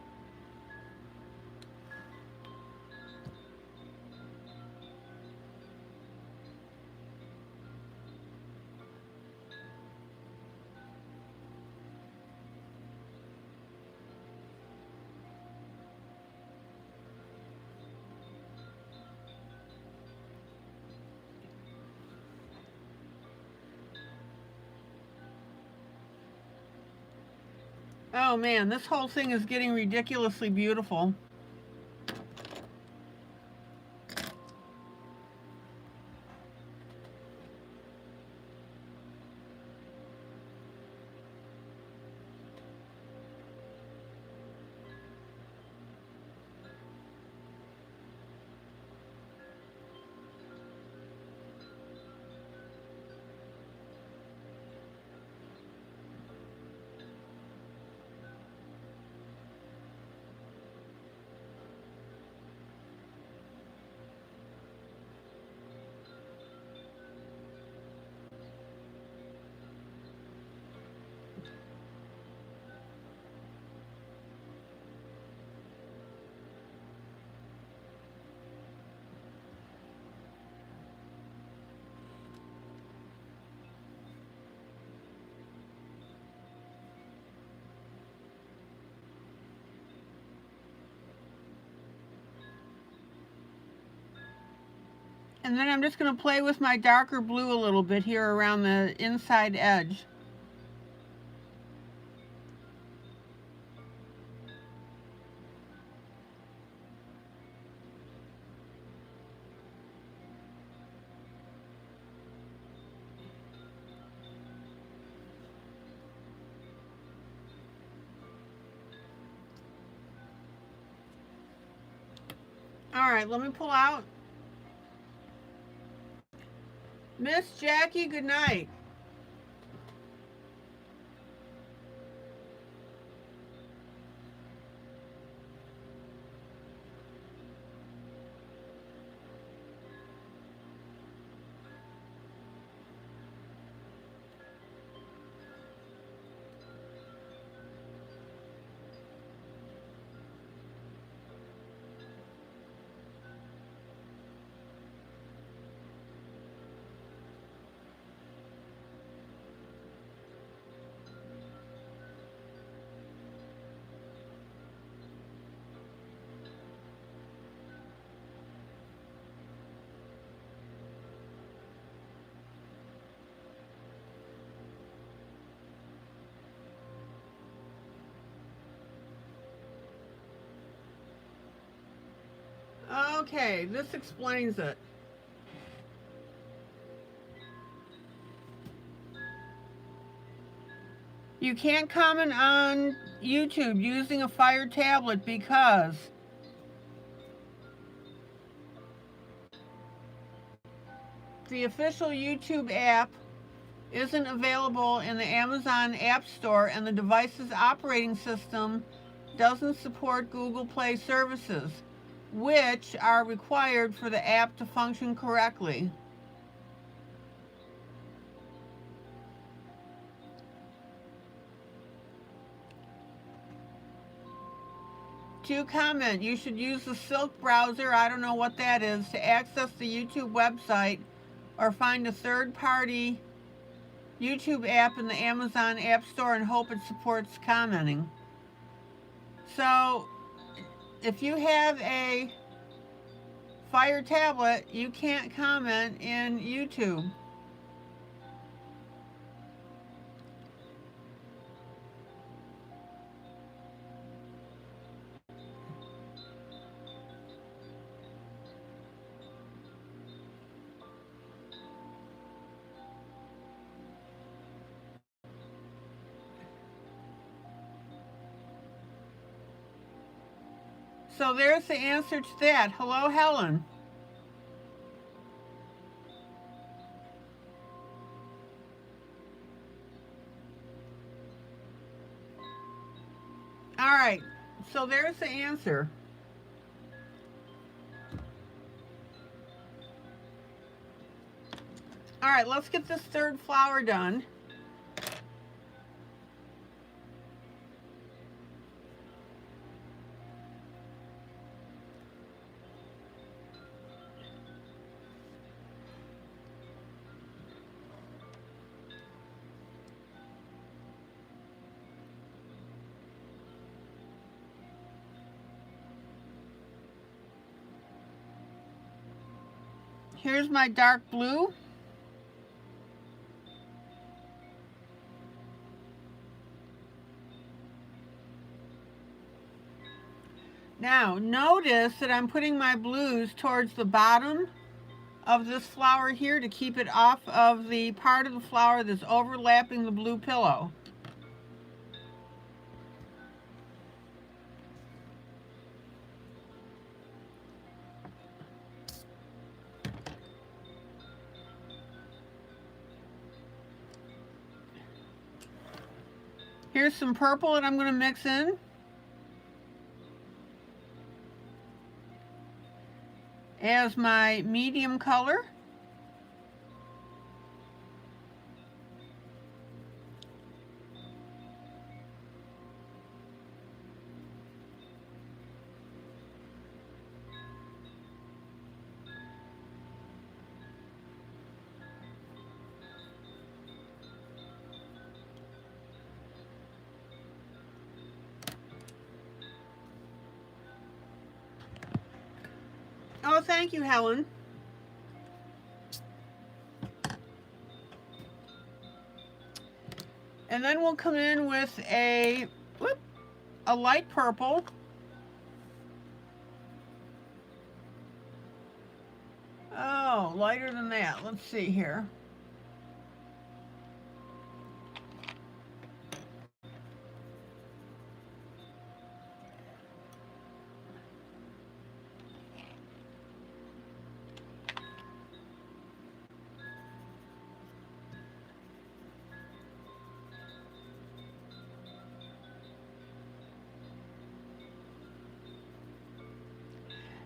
Oh man, this whole thing is getting ridiculously beautiful. And then I'm just going to play with my darker blue a little bit here around the inside edge. All right, let me pull out. Miss Jackie, good night. Okay, this explains it. You can't comment on YouTube using a Fire tablet because the official YouTube app isn't available in the Amazon App Store, and the device's operating system doesn't support Google Play services, which are required for the app to function correctly. To comment, you should use the Silk browser, I don't know what that is, to access the YouTube website, or find a third-party YouTube app in the Amazon App Store and hope it supports commenting. So, if you have a Fire tablet, you can't comment in YouTube. So there's the answer to that. Hello, Helen. All right, so there's the answer. All right, let's get this third flower done. Here's my dark blue. Now, notice that I'm putting my blues towards the bottom of this flower here to keep it off of the part of the flower that's overlapping the blue pillow. Here's some purple that I'm going to mix in. As my medium color. Oh, thank you, Helen. And then we'll come in with a light purple. Oh, lighter than that. Let's see here.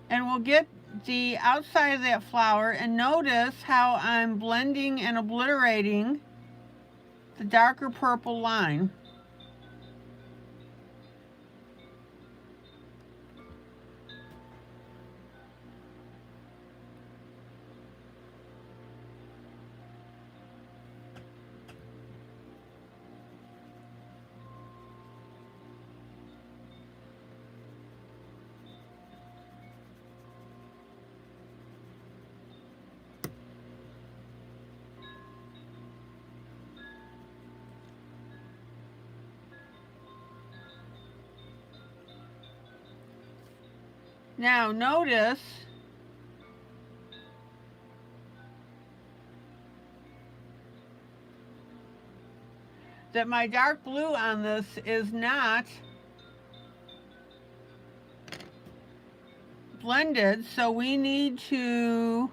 And we'll get the outside of that flower, and notice how I'm blending and obliterating the darker purple line. Now notice that my dark blue on this is not blended, so we need to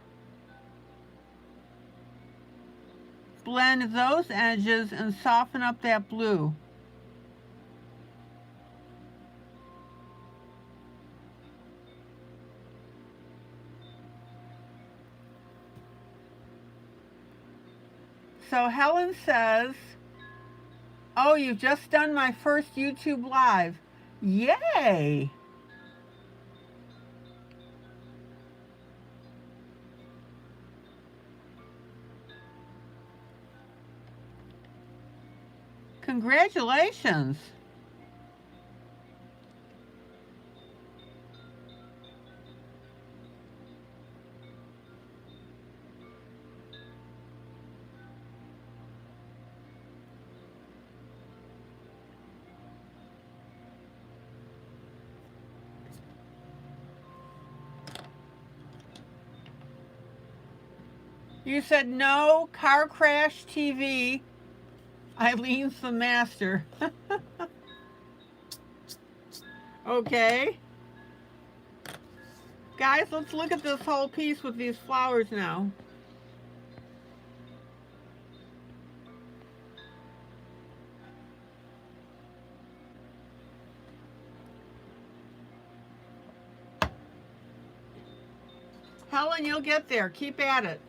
blend those edges and soften up that blue. So Helen says, oh, you've just done my first YouTube live. Yay! Congratulations. You said no, car crash TV. ILene's the master. Okay. Guys, let's look at this whole piece with these flowers now. Helen, you'll get there. Keep at it.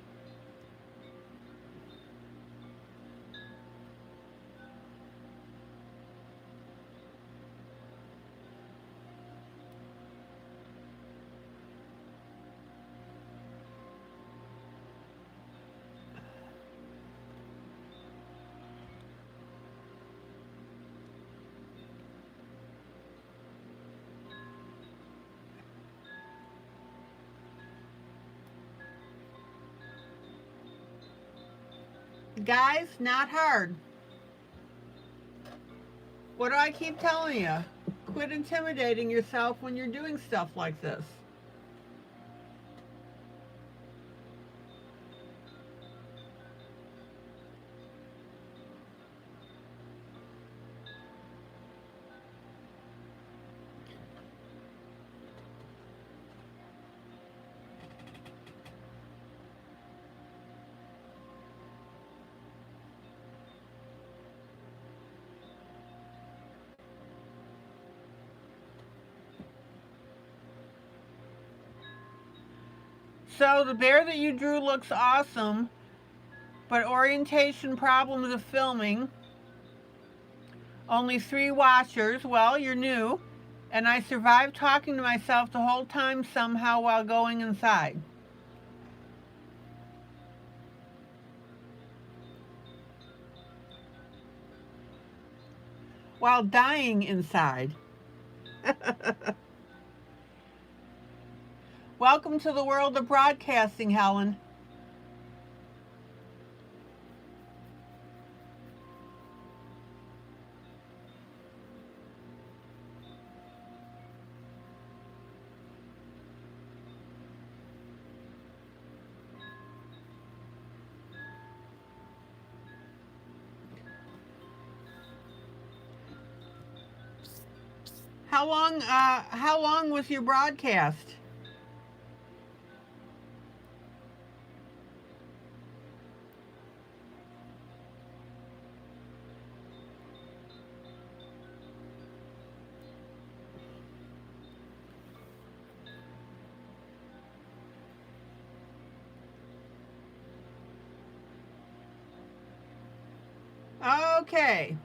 Guys, not hard. What do I keep telling you? Quit intimidating yourself when you're doing stuff like this. So the bear that you drew looks awesome, but orientation problems of filming. Only 3 watchers. Well, you're new. And I survived talking to myself the whole time somehow while going inside. While dying inside. Welcome to the world of broadcasting, Helen. How long was your broadcast? Okay.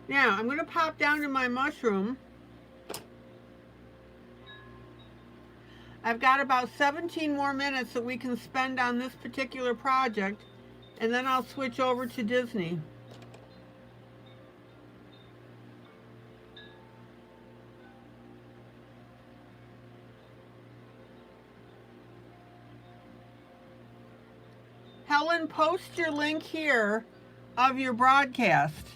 Now, I'm going to pop down to my mushroom. I've got about 17 more minutes that we can spend on this particular project, and then I'll switch over to Disney. Helen, post your link here of your broadcast.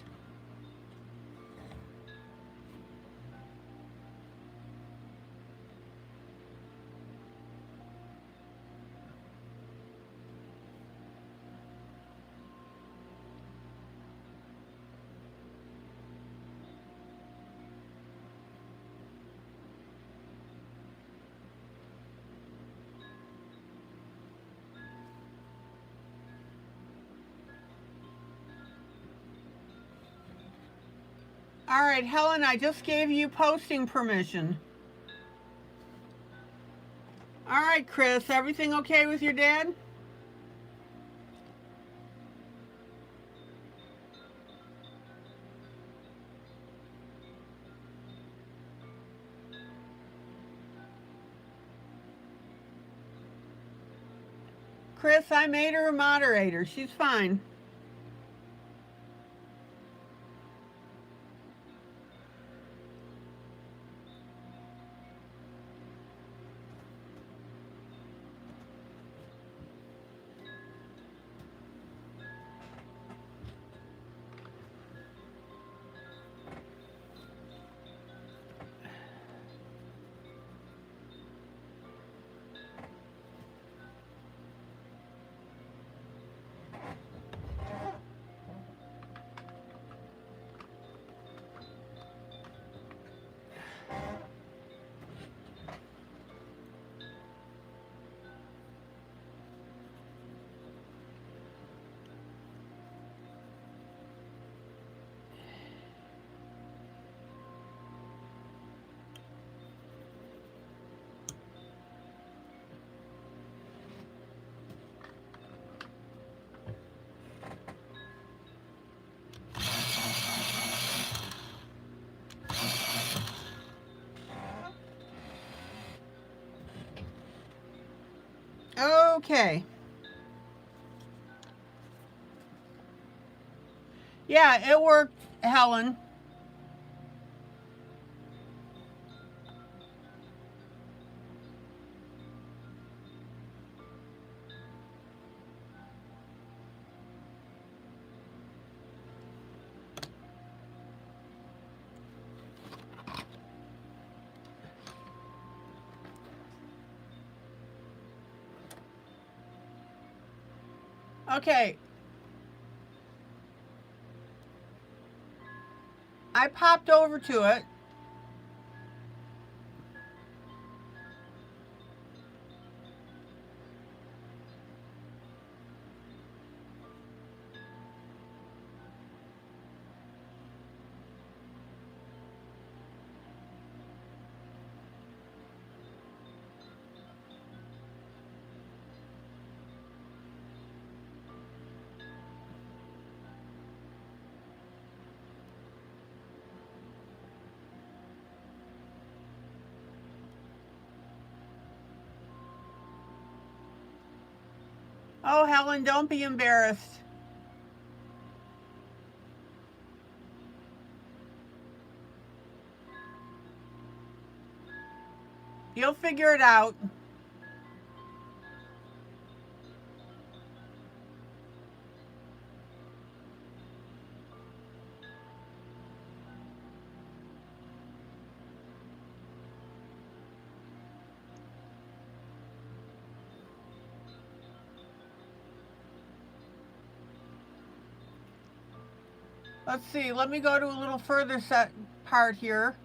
All right, Helen, I just gave you posting permission. All right, Chris, everything okay with your dad? Chris, I made her a moderator. She's fine. Okay. Yeah, it worked, Helen. Okay. I popped over to it. Oh, Helen, don't be embarrassed. You'll figure it out. Let's see. Let me go to a little further set part here.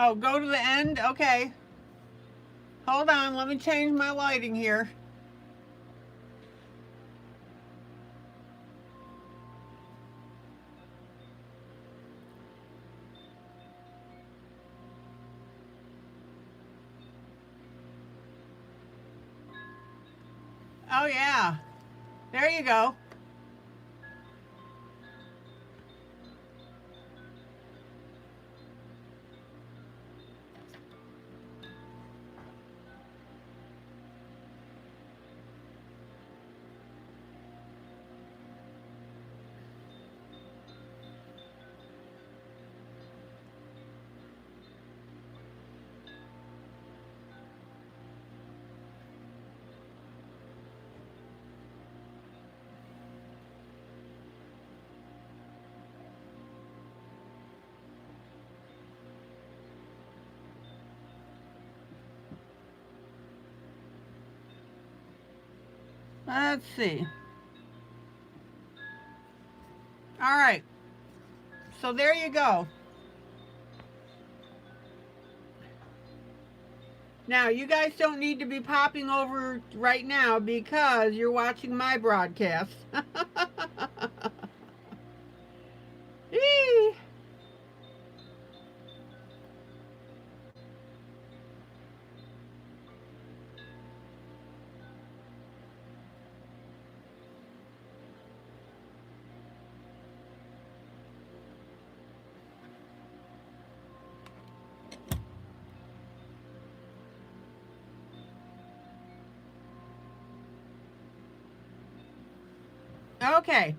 Oh, go to the end? Okay. Hold on. Let me change my lighting here. Oh, yeah. There you go. Let's see. All right. So there you go. Now, you guys don't need to be popping over right now because you're watching my broadcast. Eee. Okay.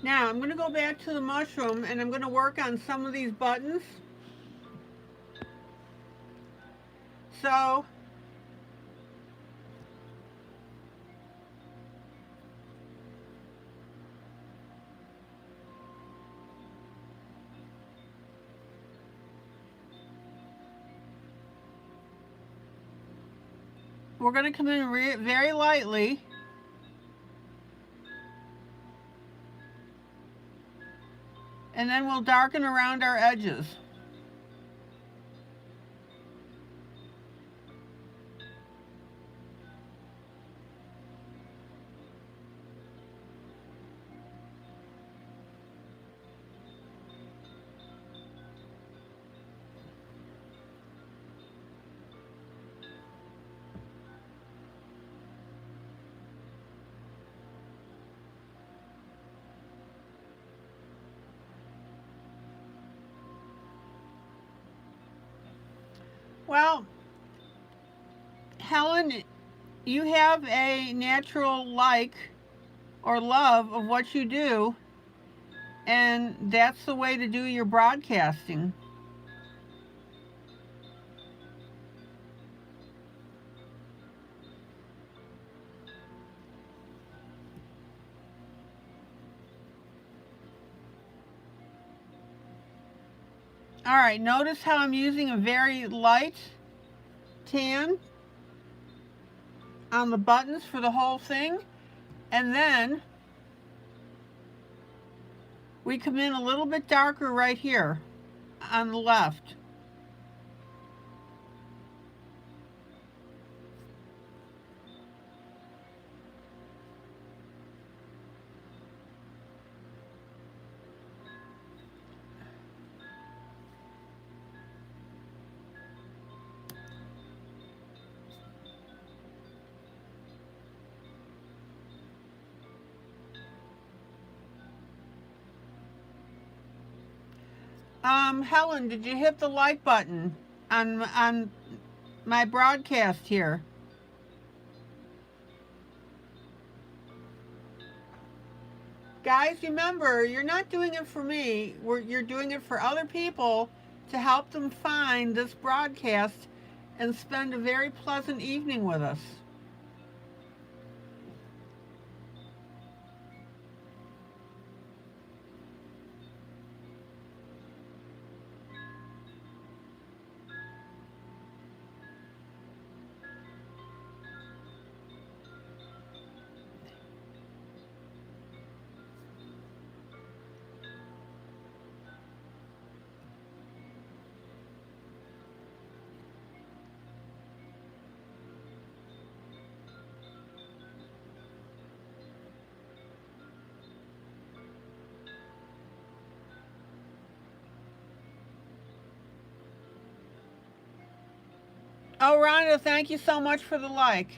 Now, I'm going to go back to the mushroom and I'm going to work on some of these buttons. So, we're going to come in very lightly. And then we'll darken around our edges. Well, Helen, you have a natural like or love of what you do, and that's the way to do your broadcasting. All right, notice how I'm using a very light tan on the buttons for the whole thing, and then we come in a little bit darker right here on the left. Helen, did you hit the like button on my broadcast here? Guys, remember, you're not doing it for me. You're doing it for other people to help them find this broadcast and spend a very pleasant evening with us. Oh, Rhonda, thank you so much for the like.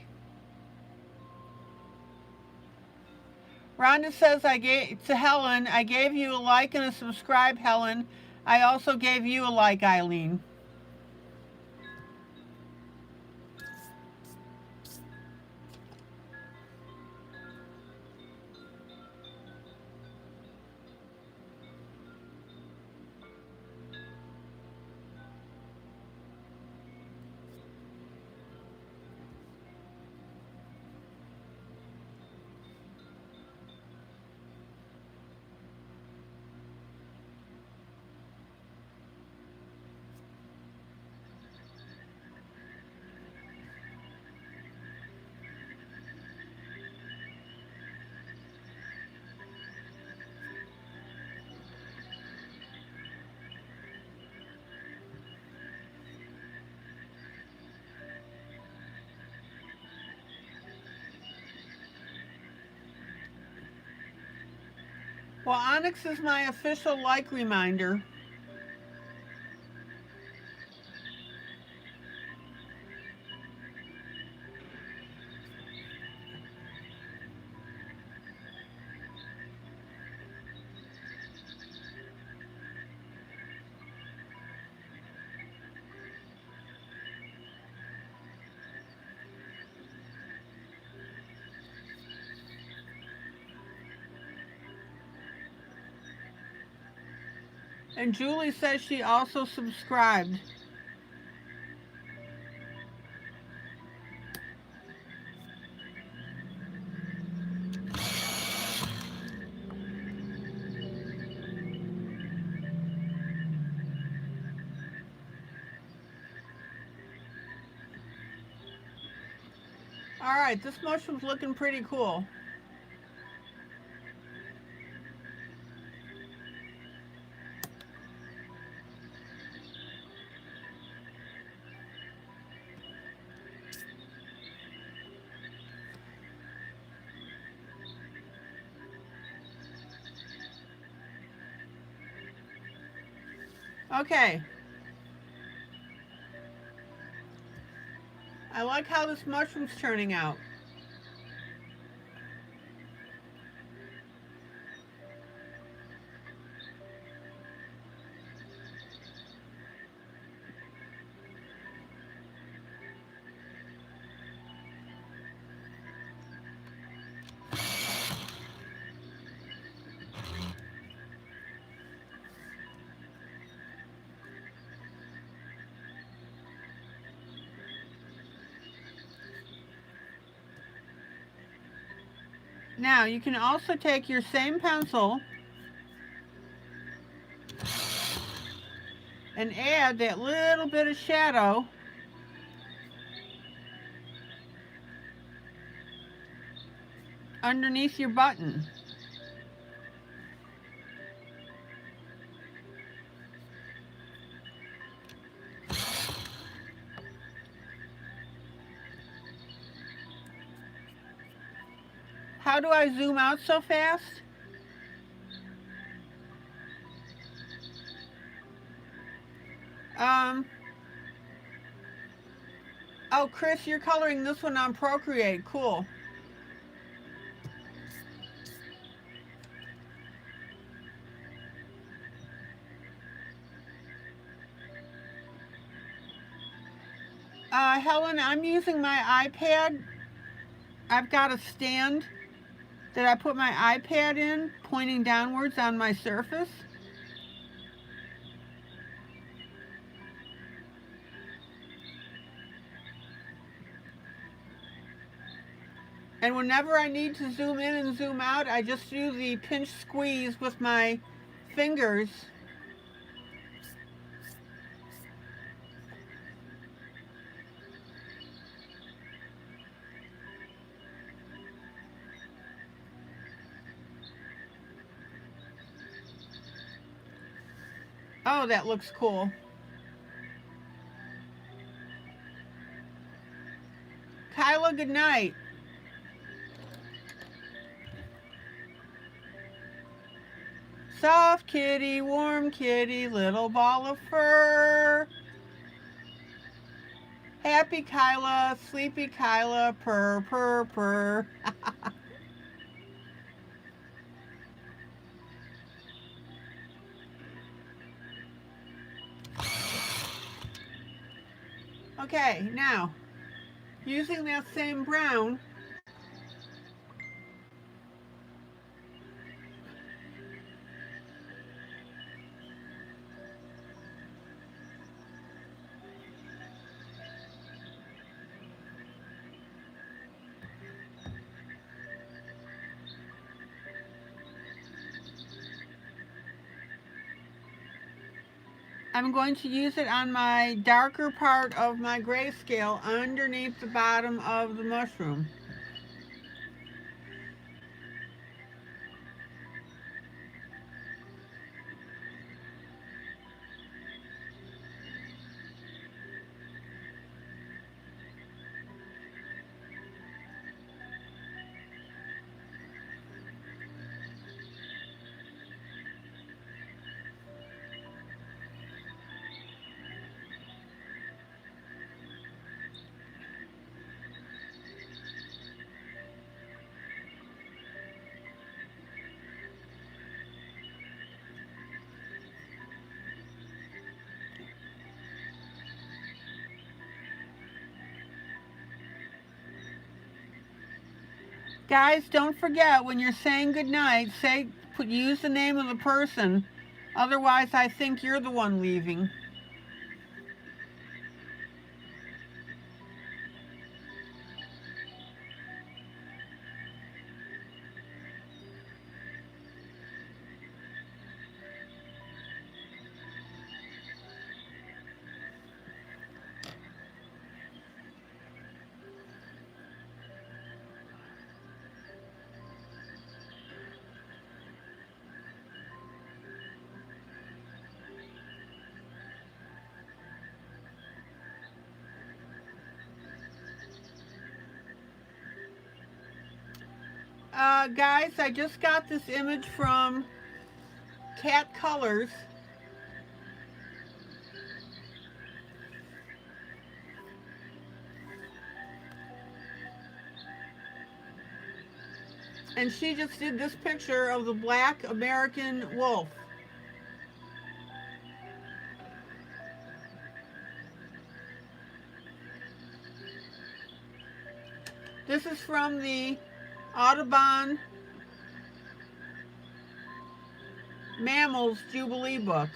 Rhonda says, I gave to Helen, I gave you a like and a subscribe, Helen. I also gave you a like, ILene. Well, Onyx is my official like reminder. And Julie says she also subscribed. All right, this mushroom's looking pretty cool. Okay. I like how this mushroom's turning out. Now, you can also take your same pencil and add that little bit of shadow underneath your button. How do I zoom out so fast? Oh, Chris, you're coloring this one on Procreate. Cool. Helen, I'm using my iPad. I've got a stand that I put my iPad in, pointing downwards on my surface. And whenever I need to zoom in and zoom out, I just do the pinch squeeze with my fingers. Oh, that looks cool. Kyla, good night. Soft kitty, warm kitty, little ball of fur. Happy Kyla, sleepy Kyla, purr, purr, purr. Okay, now, using that same brown, I'm going to use it on my darker part of my grayscale underneath the bottom of the mushroom. Guys, don't forget when you're saying goodnight, use the name of the person. Otherwise, I think you're the one leaving. Guys, I just got this image from Cat Colors. And she just did this picture of the black American wolf. This is from the Audubon Mammals Jubilee book.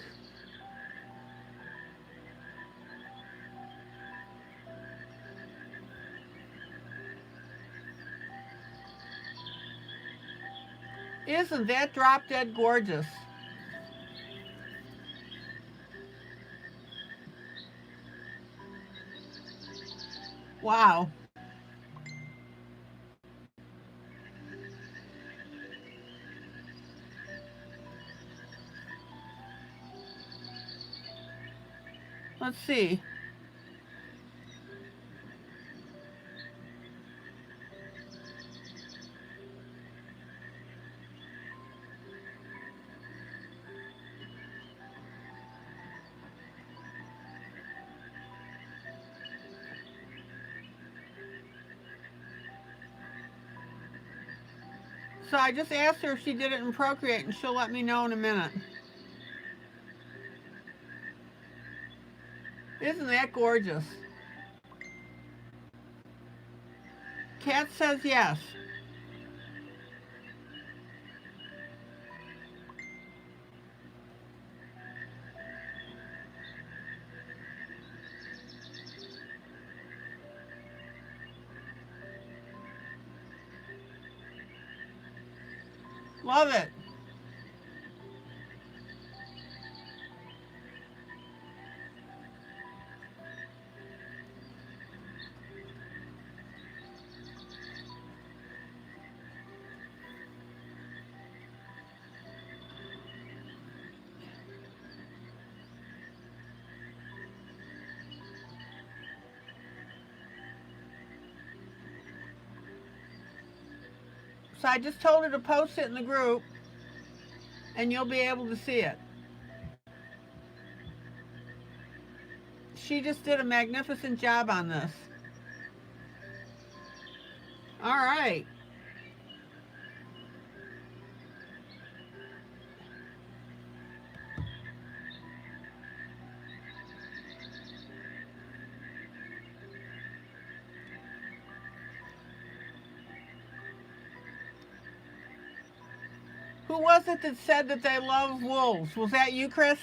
Isn't that drop dead gorgeous? Wow. Let's see. So I just asked her if she did it in Procreate, and she'll let me know in a minute. Isn't that gorgeous? Kat says yes. Love it. So I just told her to post it in the group, and you'll be able to see it. She just did a magnificent job on this. All right. Who was it that said that they love wolves? Was that you, Chris?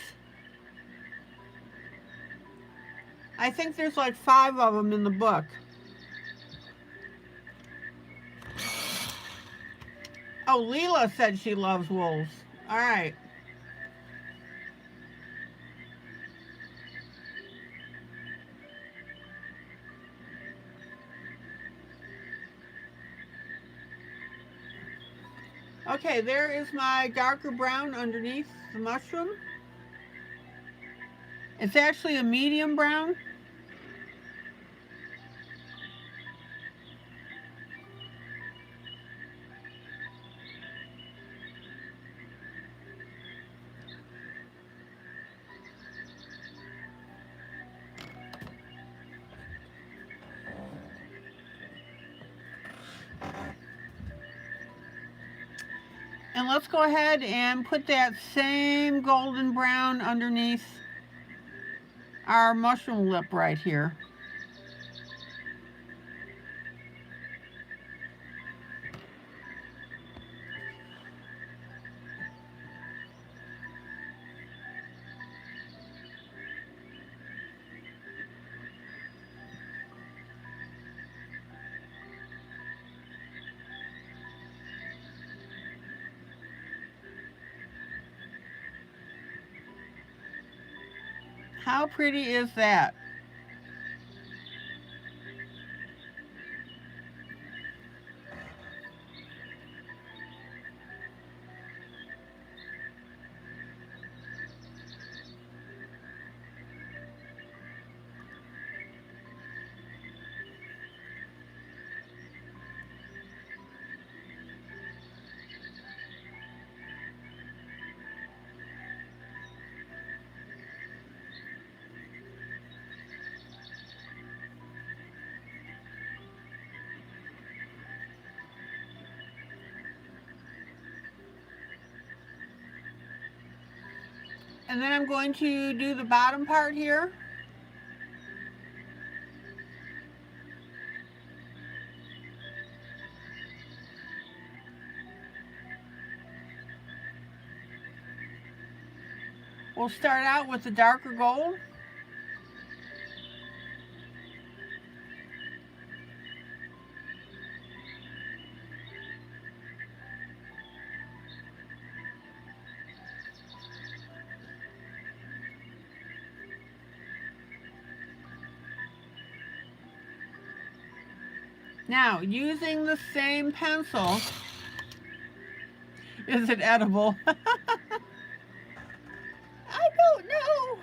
I think there's like 5 of them in the book. Oh, Leela said she loves wolves. All right. Okay, there is my darker brown underneath the mushroom. It's actually a medium brown. And let's go ahead and put that same golden brown underneath our mushroom lip right here. How pretty is that? And then I'm going to do the bottom part here. We'll start out with the darker gold. Now, using the same pencil, is it edible? I don't know.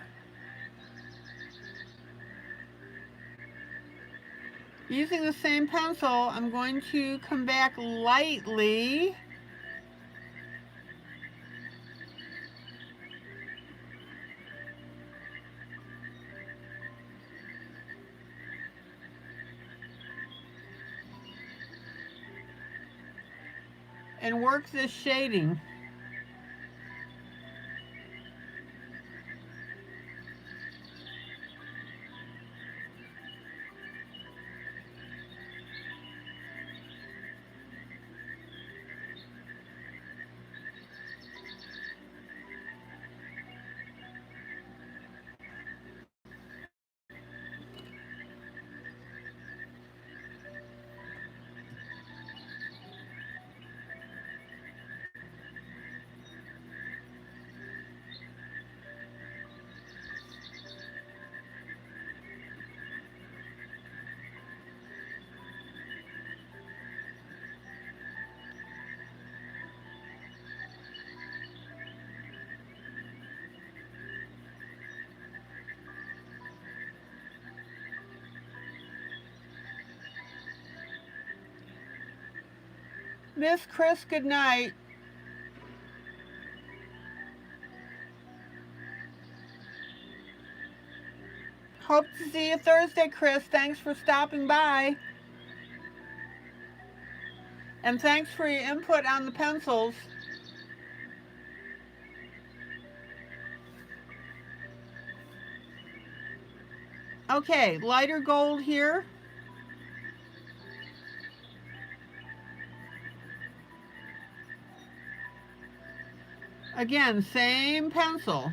Using the same pencil, I'm going to come back lightly and work this shading. Miss Chris, good night. Hope to see you Thursday, Chris. Thanks for stopping by. And thanks for your input on the pencils. Okay, lighter gold here. Again, same pencil.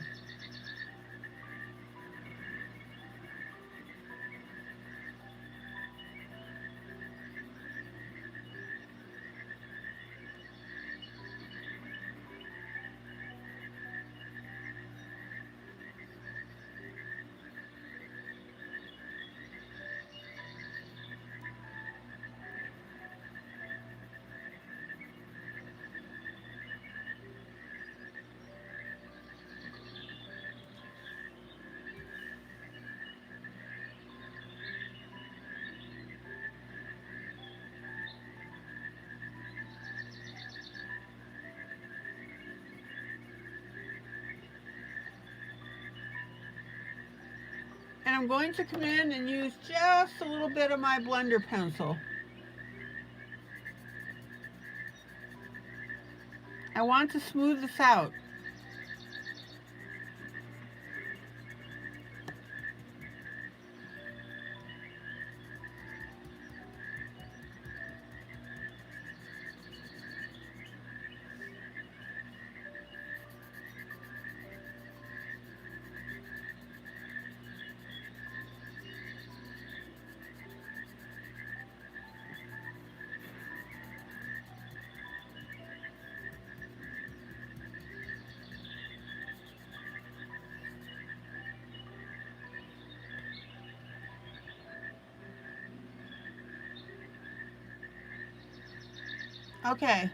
And I'm going to come in and use just a little bit of my blender pencil. I want to smooth this out. Okay.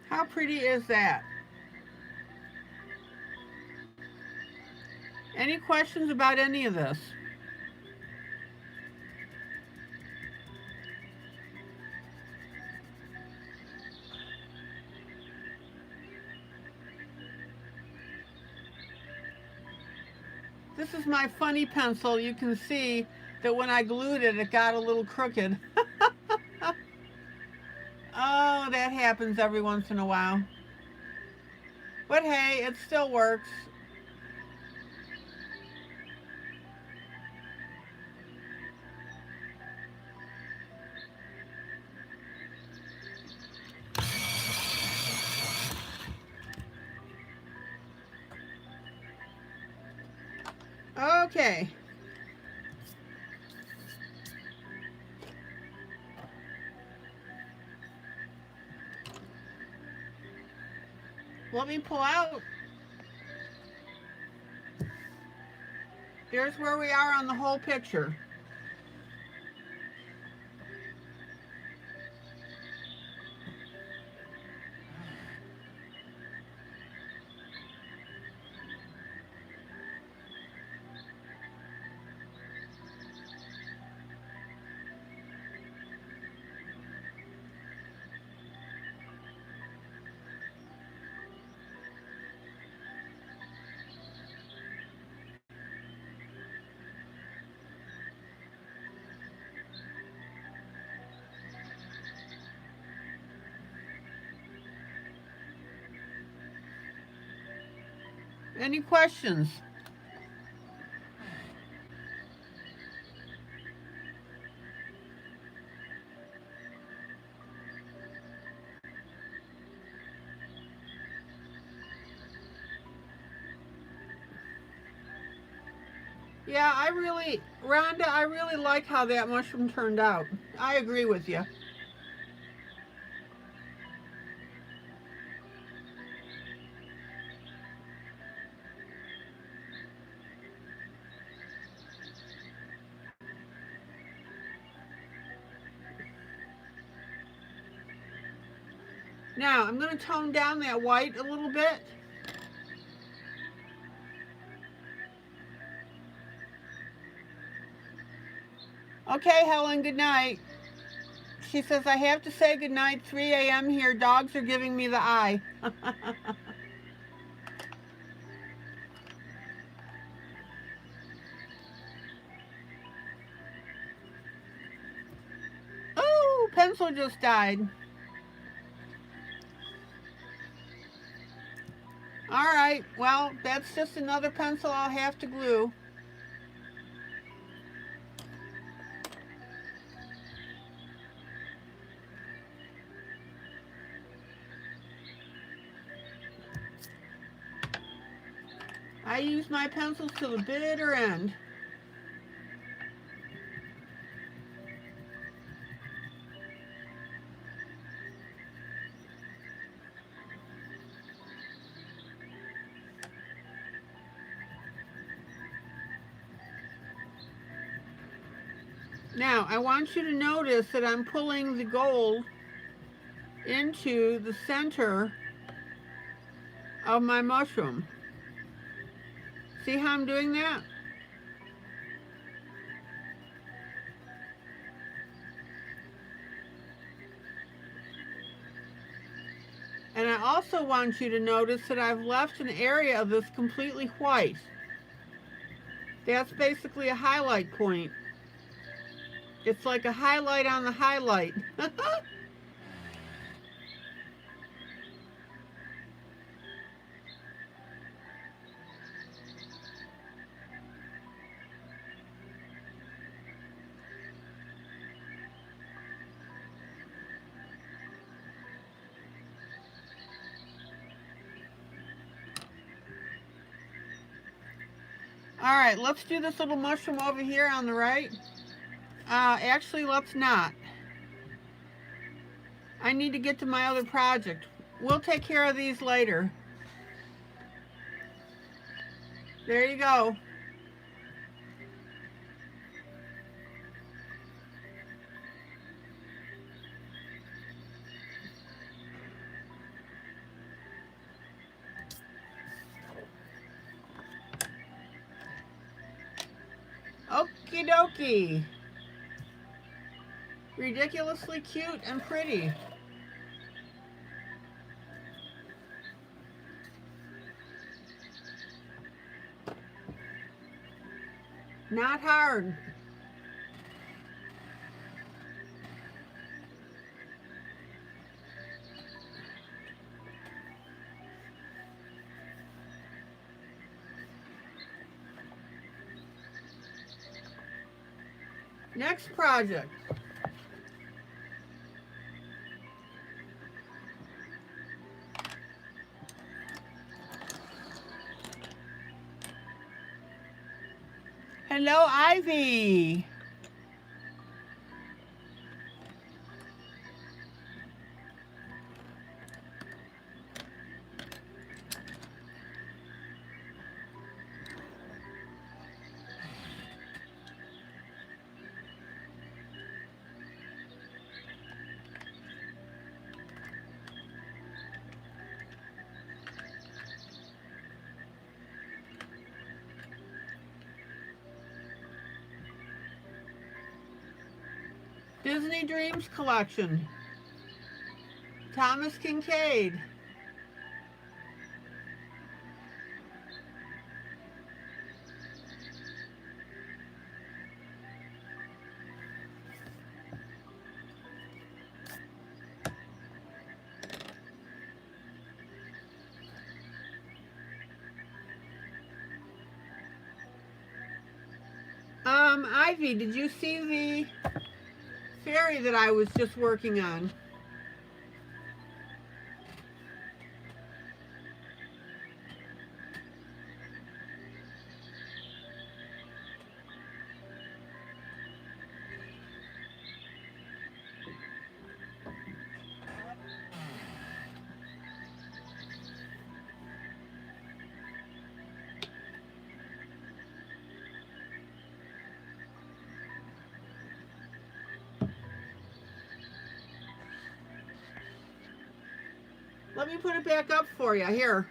How pretty is that? Any questions about any of this? This is my funny pencil. You can see that when I glued it, it got a little crooked. Oh, that happens every once in a while. But hey, it still works. Okay. Let me pull out. Here's where we are on the whole picture. Any questions? Yeah, Rhonda, I really like how that mushroom turned out. I agree with you. Now, I'm going to tone down that white a little bit. Okay, Helen, good night. She says, I have to say good night, 3 a.m. here. Dogs are giving me the eye. Oh, pencil just died. All right, well, that's just another pencil I'll have to glue. I use my pencils to the bitter end. Now, I want you to notice that I'm pulling the gold into the center of my mushroom. See how I'm doing that? And I also want you to notice that I've left an area of this completely white. That's basically a highlight point. It's like a highlight on the highlight. All right, let's do this little mushroom over here on the right. Actually, let's not. I need to get to my other project. We'll take care of these later. There you go. Okie dokie. Ridiculously cute and pretty. Not hard. Next project. Hello, Ivy. Disney Dreams Collection. Thomas Kincaid. Ivy, did you see the fairy that I was just working on? Let me put it back up for you. Here.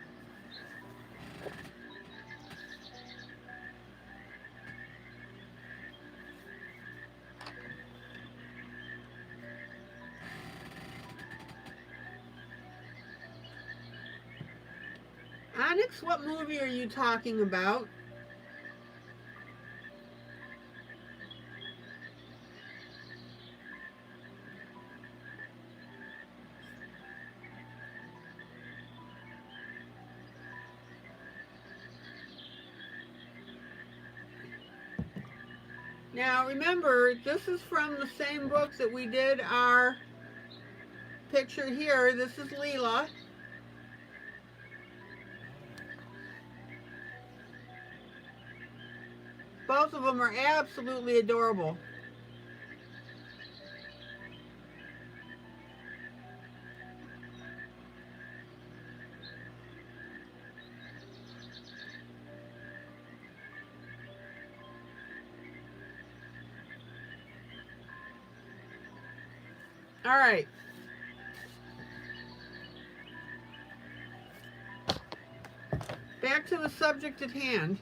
Onyx, what movie are you talking about? Now remember, this is from the same book that we did our picture here. This is Leela. Both of them are absolutely adorable. All right. Back to the subject at hand.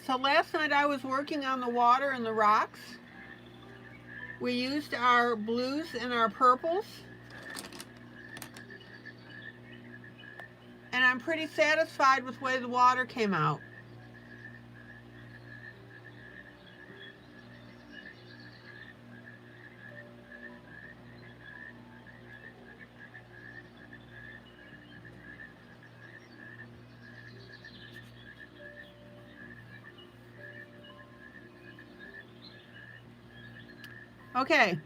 So last night I was working on the water and the rocks. We used our blues and our purples. And I'm pretty satisfied with the way the water came out. Okay,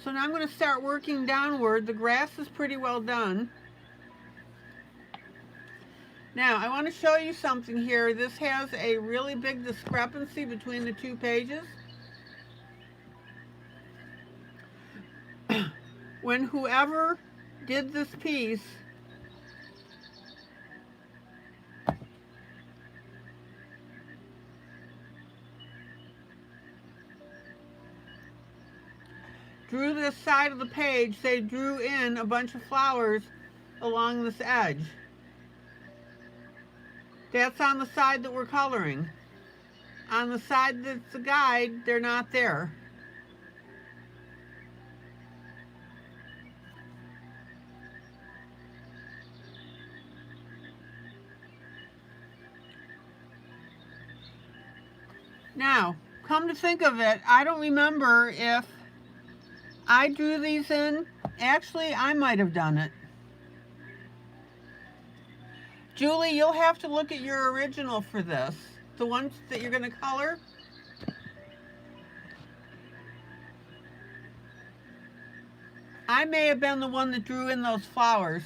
so now I'm going to start working downward. The grass is pretty well done. Now, I want to show you something here. This has a really big discrepancy between the two pages. When whoever did this piece drew this side of the page, they drew in a bunch of flowers along this edge. That's on the side that we're coloring. On the side that's the guide, they're not there. Now, come to think of it, I don't remember if I drew these in. Actually, I might have done it. Julie, you'll have to look at your original for this. The ones that you're going to color. I may have been the one that drew in those flowers.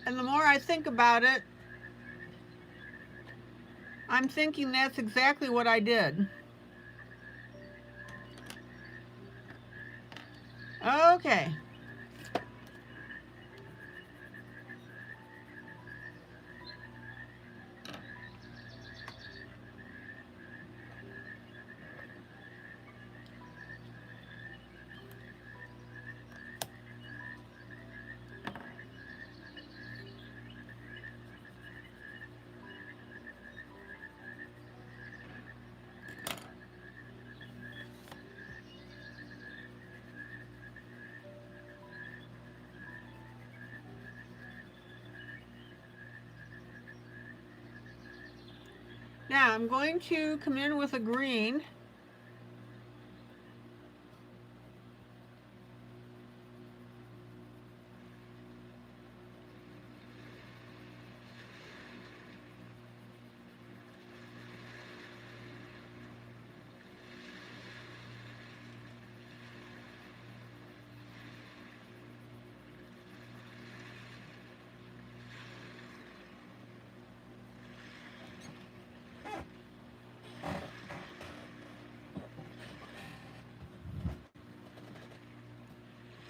And the more I think about it, I'm thinking that's exactly what I did. Okay. Now I'm going to come in with a green.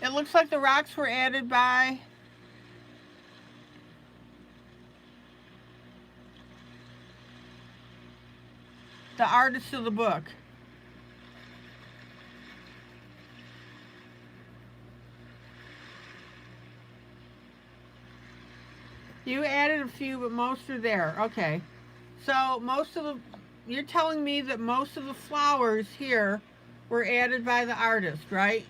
It looks like the rocks were added by the artist of the book. You added a few, but most are there. Okay. So you're telling me that most of the flowers here were added by the artist, right?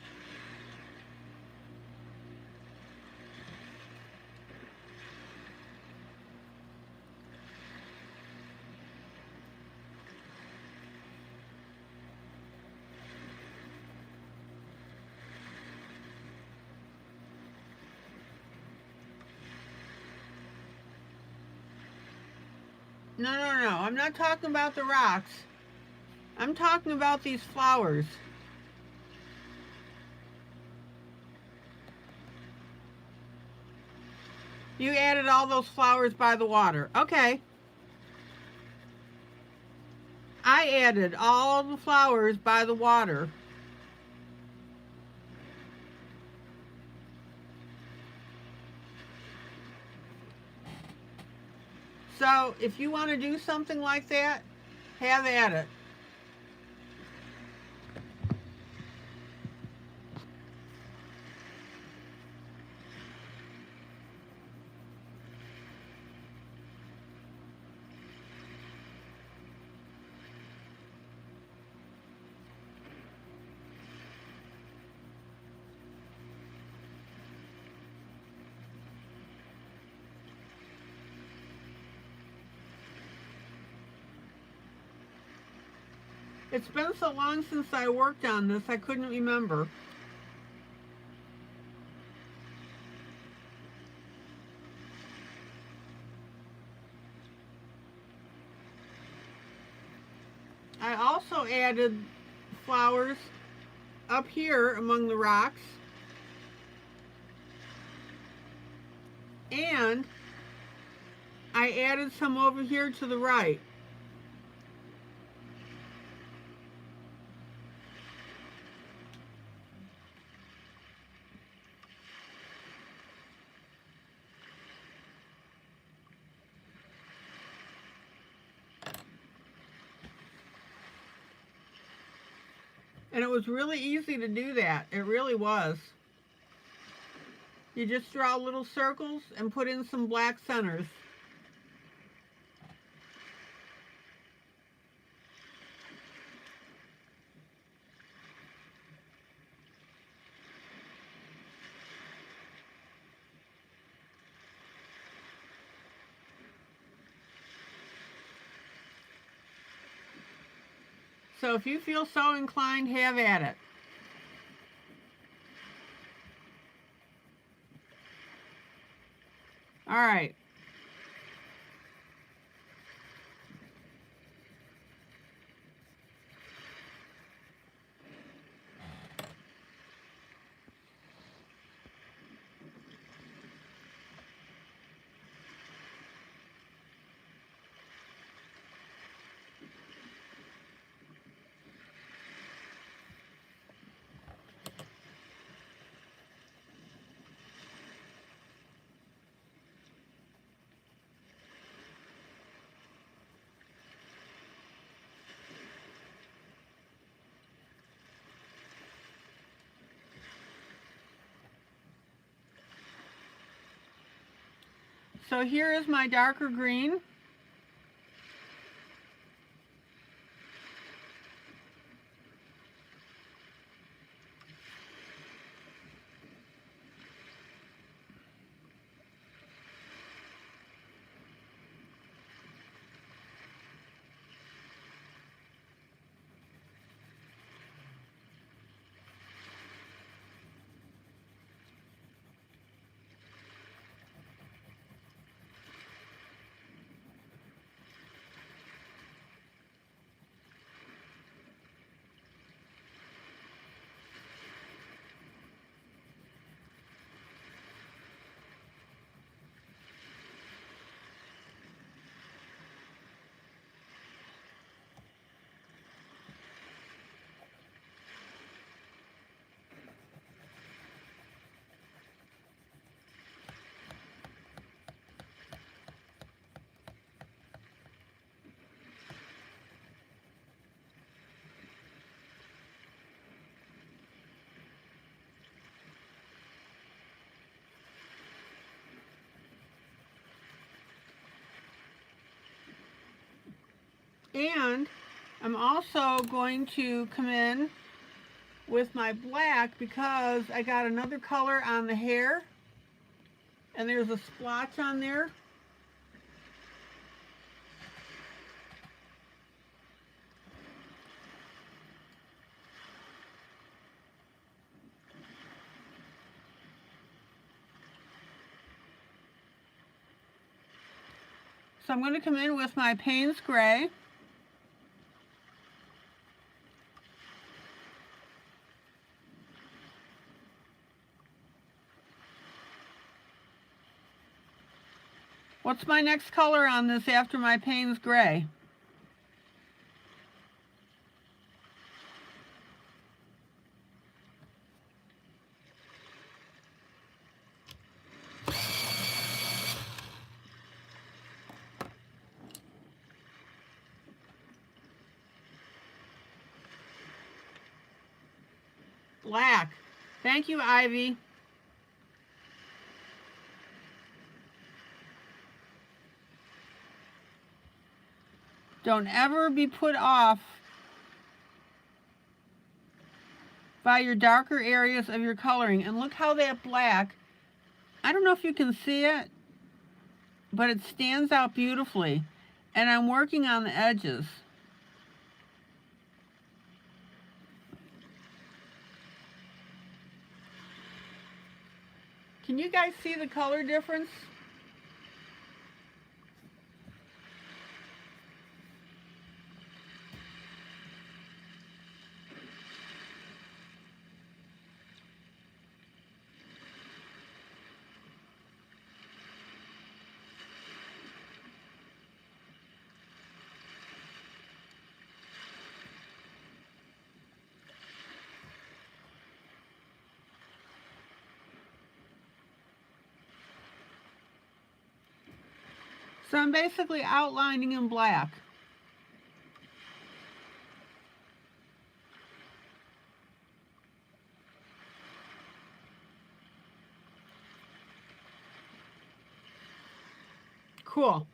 No, I'm not talking about the rocks. I'm talking about these flowers. You added all those flowers by the water. Okay. I added all the flowers by the water. So if you want to do something like that, have at it. It's been so long since I worked on this, I couldn't remember. I also added flowers up here among the rocks. And I added some over here to the right. And it was really easy to do that. It really was. You just draw little circles and put in some black centers. So if you feel so inclined, have at it. All right. So here is my darker green. And I'm also going to come in with my black because I got another color on the hair and there's a splotch on there. So I'm going to come in with my Payne's Gray. What's my next color on this after my Payne's Gray? Black. Thank you, Ivy. Don't ever be put off by your darker areas of your coloring. And look how that black, I don't know if you can see it, but it stands out beautifully. And I'm working on the edges. Can you guys see the color difference? So I'm basically outlining in black. Cool.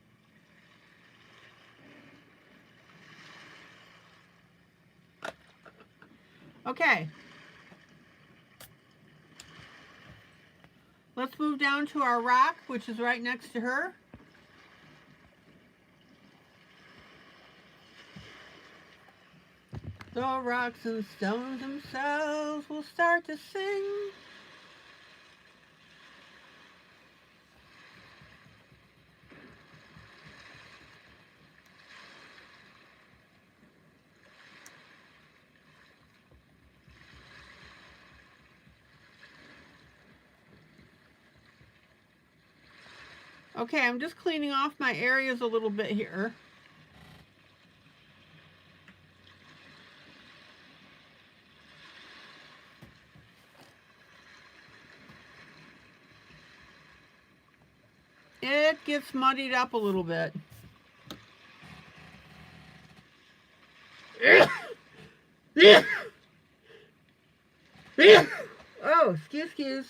Okay. Let's move down to our rock, which is right next to her. The rocks and stones themselves will start to sing. Okay, I'm just cleaning off my areas a little bit here. It gets muddied up a little bit. Oh, excuse.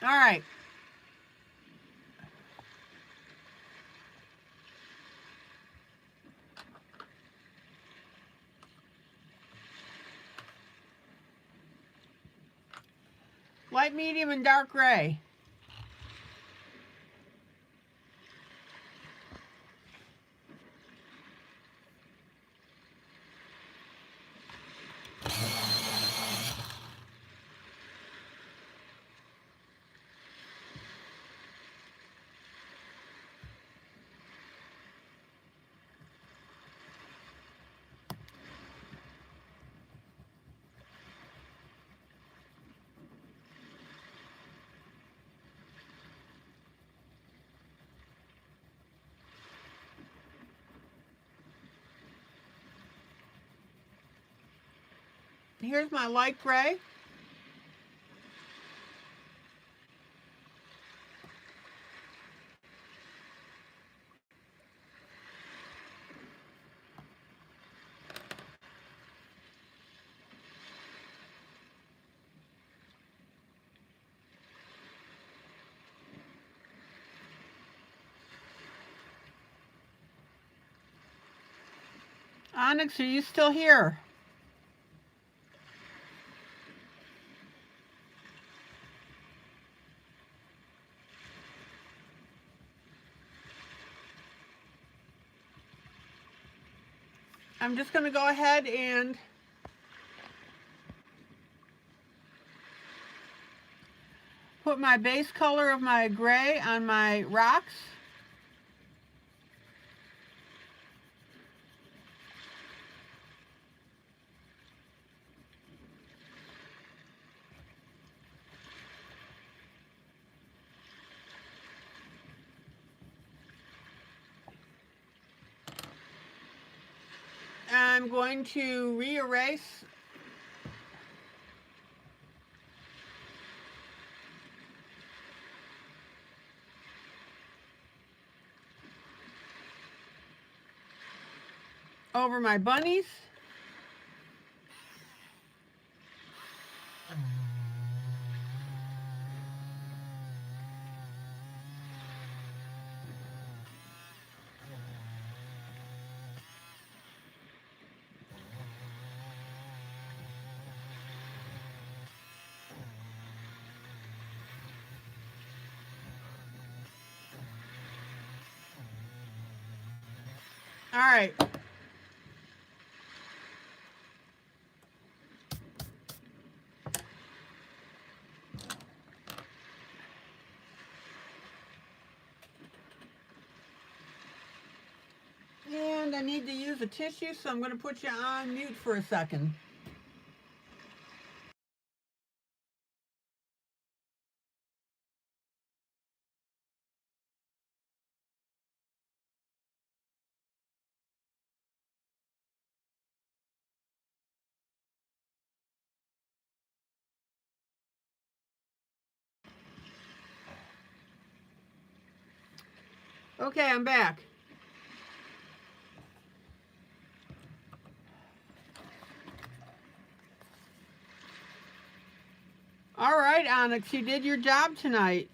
All right. Light, medium, and dark gray. Here's my light gray. Onyx, are you still here? I'm just going to go ahead and put my base color of my gray on my rocks. I'm going to re-erase over my bunnies. All right. And I need to use a tissue, so I'm going to put you on mute for a second. Okay, I'm back. All right, Onyx, you did your job tonight.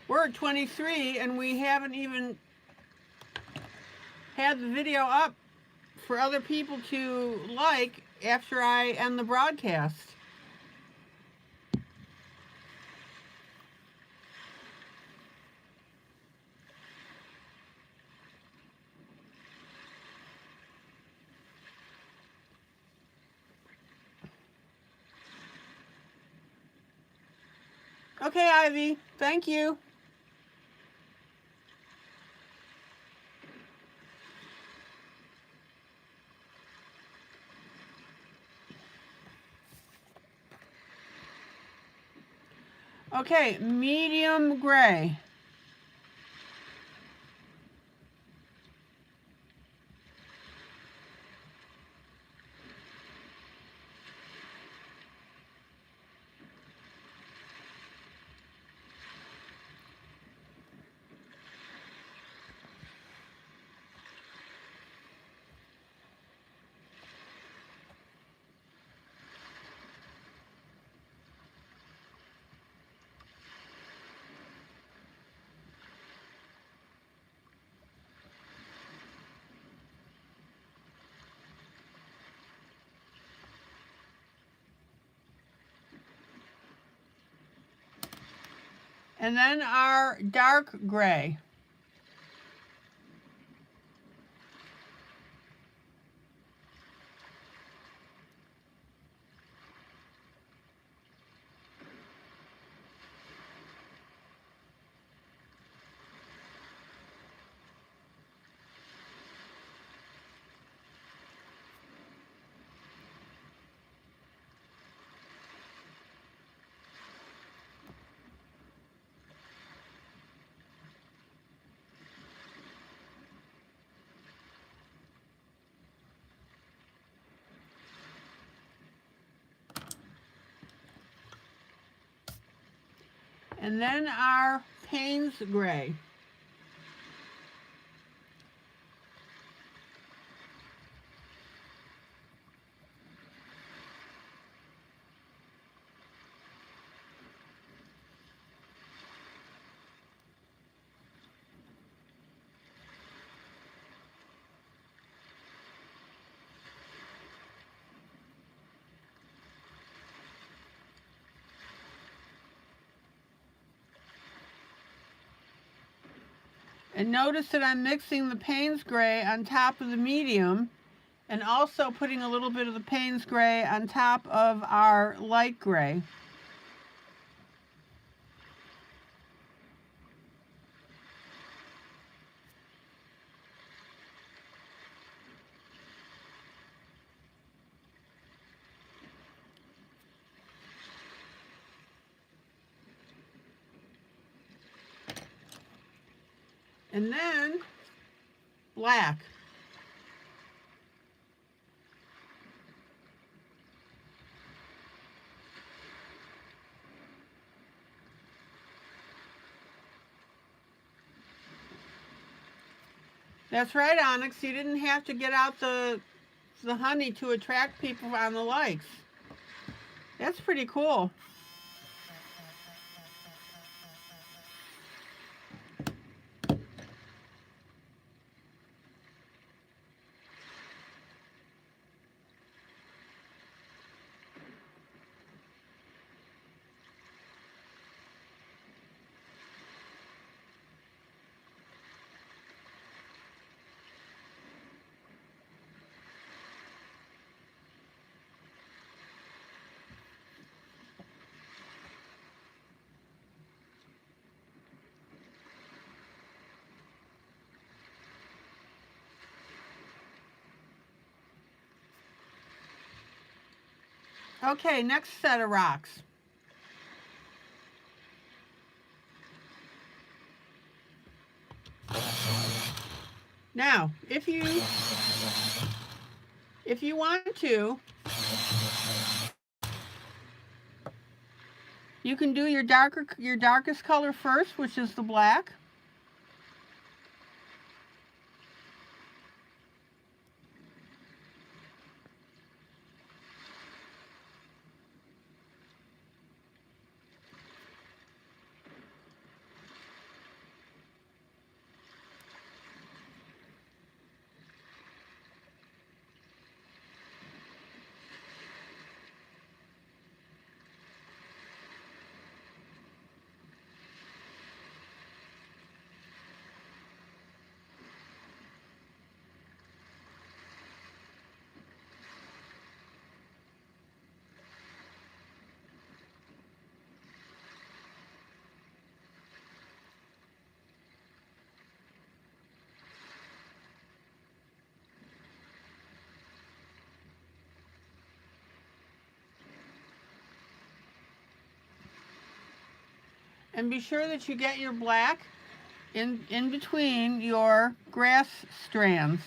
We're at 23 and we haven't even had the video up for other people to like after I end the broadcast. Okay, Ivy, thank you. Okay, medium gray. And then our dark gray. And then our Payne's gray. And notice that I'm mixing the Payne's gray on top of the medium and also putting a little bit of the Payne's gray on top of our light gray. And then black. That's right, Onyx. You didn't have to get out the honey to attract people on the likes. That's pretty cool. Okay, next set of rocks. Now, if you want to, you can do your darkest color first, which is the black. And be sure that you get your black in between your grass strands.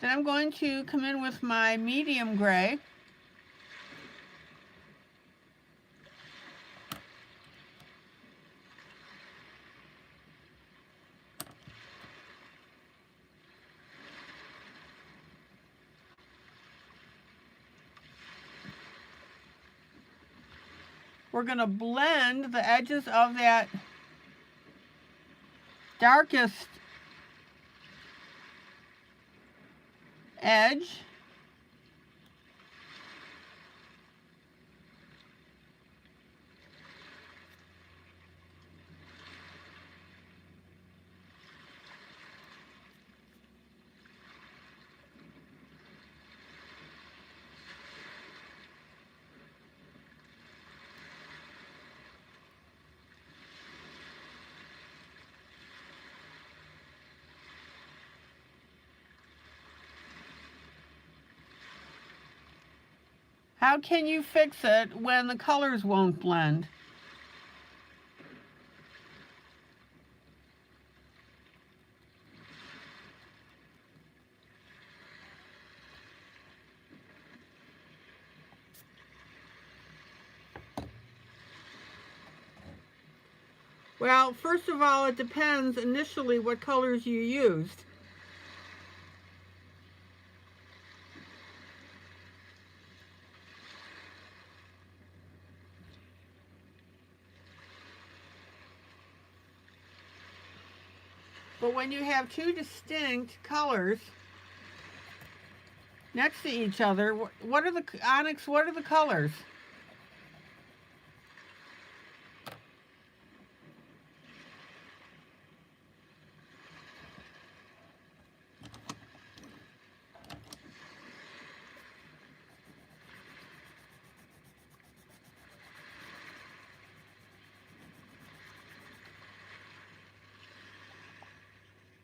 Then I'm going to come in with my medium gray. We're going to blend the edges of that darkest edge . How can you fix it when the colors won't blend? Well, first of all, it depends initially what colors you used. But when you have two distinct colors next to each other, what are the onyx? What are the colors?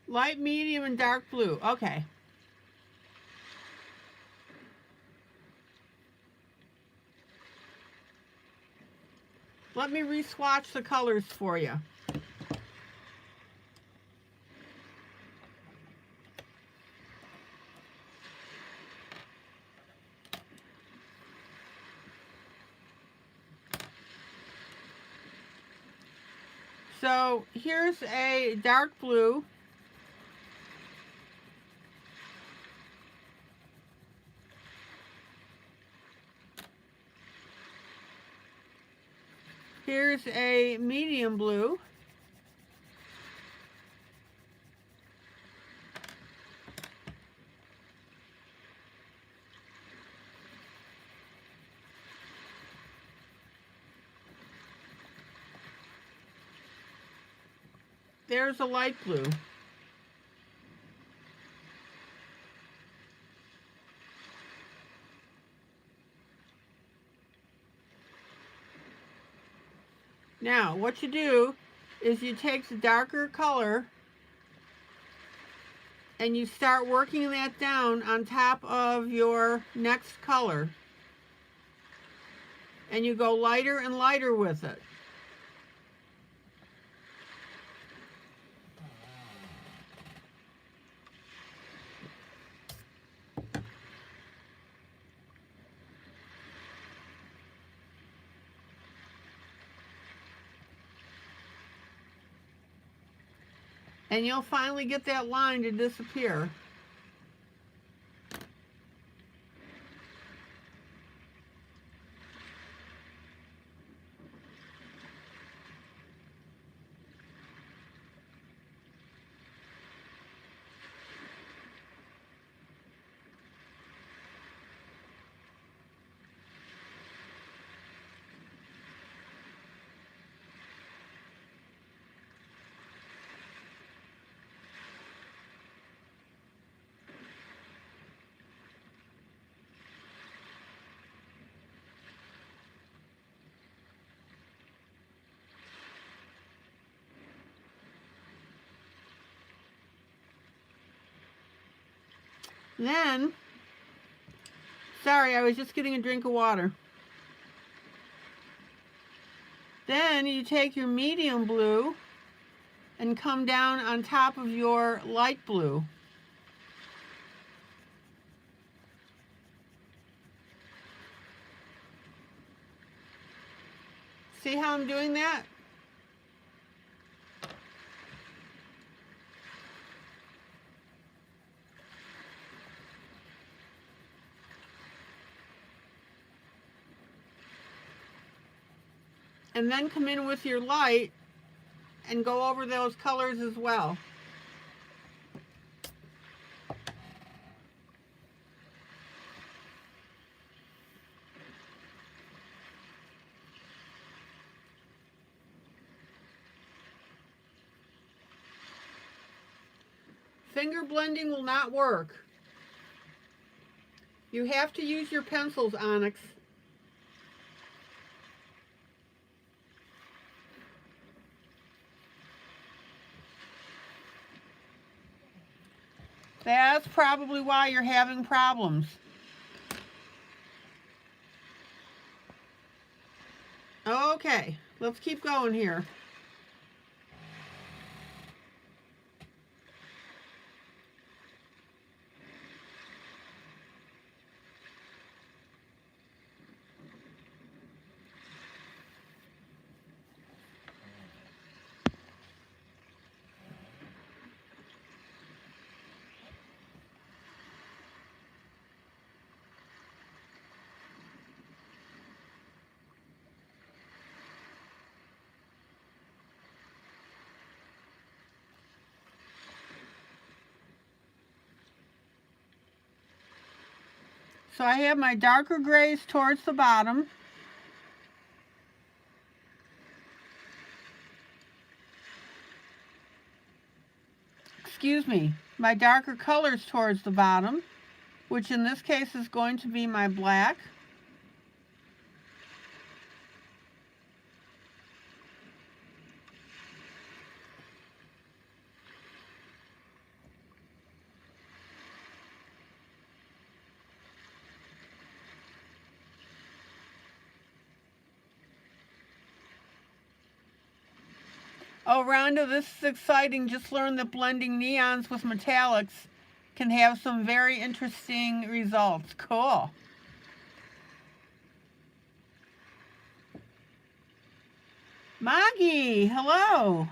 Light, medium, and dark blue. Okay. Let me re-swatch the colors for you. So here's a dark blue. Here's a medium blue. There's a light blue. Now, what you do is you take the darker color and you start working that down on top of your next color. And you go lighter and lighter with it. And you'll finally get that line to disappear. Then, sorry, I was just getting a drink of water. Then you take your medium blue and come down on top of your light blue. See how I'm doing that? And then come in with your light and go over those colors as well. Finger blending will not work. You have to use your pencils, Onyx. That's probably why you're having problems. Okay, let's keep going here. So I have my darker grays towards the bottom. Excuse me, my darker colors towards the bottom, which in this case is going to be my black. Oh, Rhonda, this is exciting. Just learned that blending neons with metallics can have some very interesting results. Cool. Maggie, hello.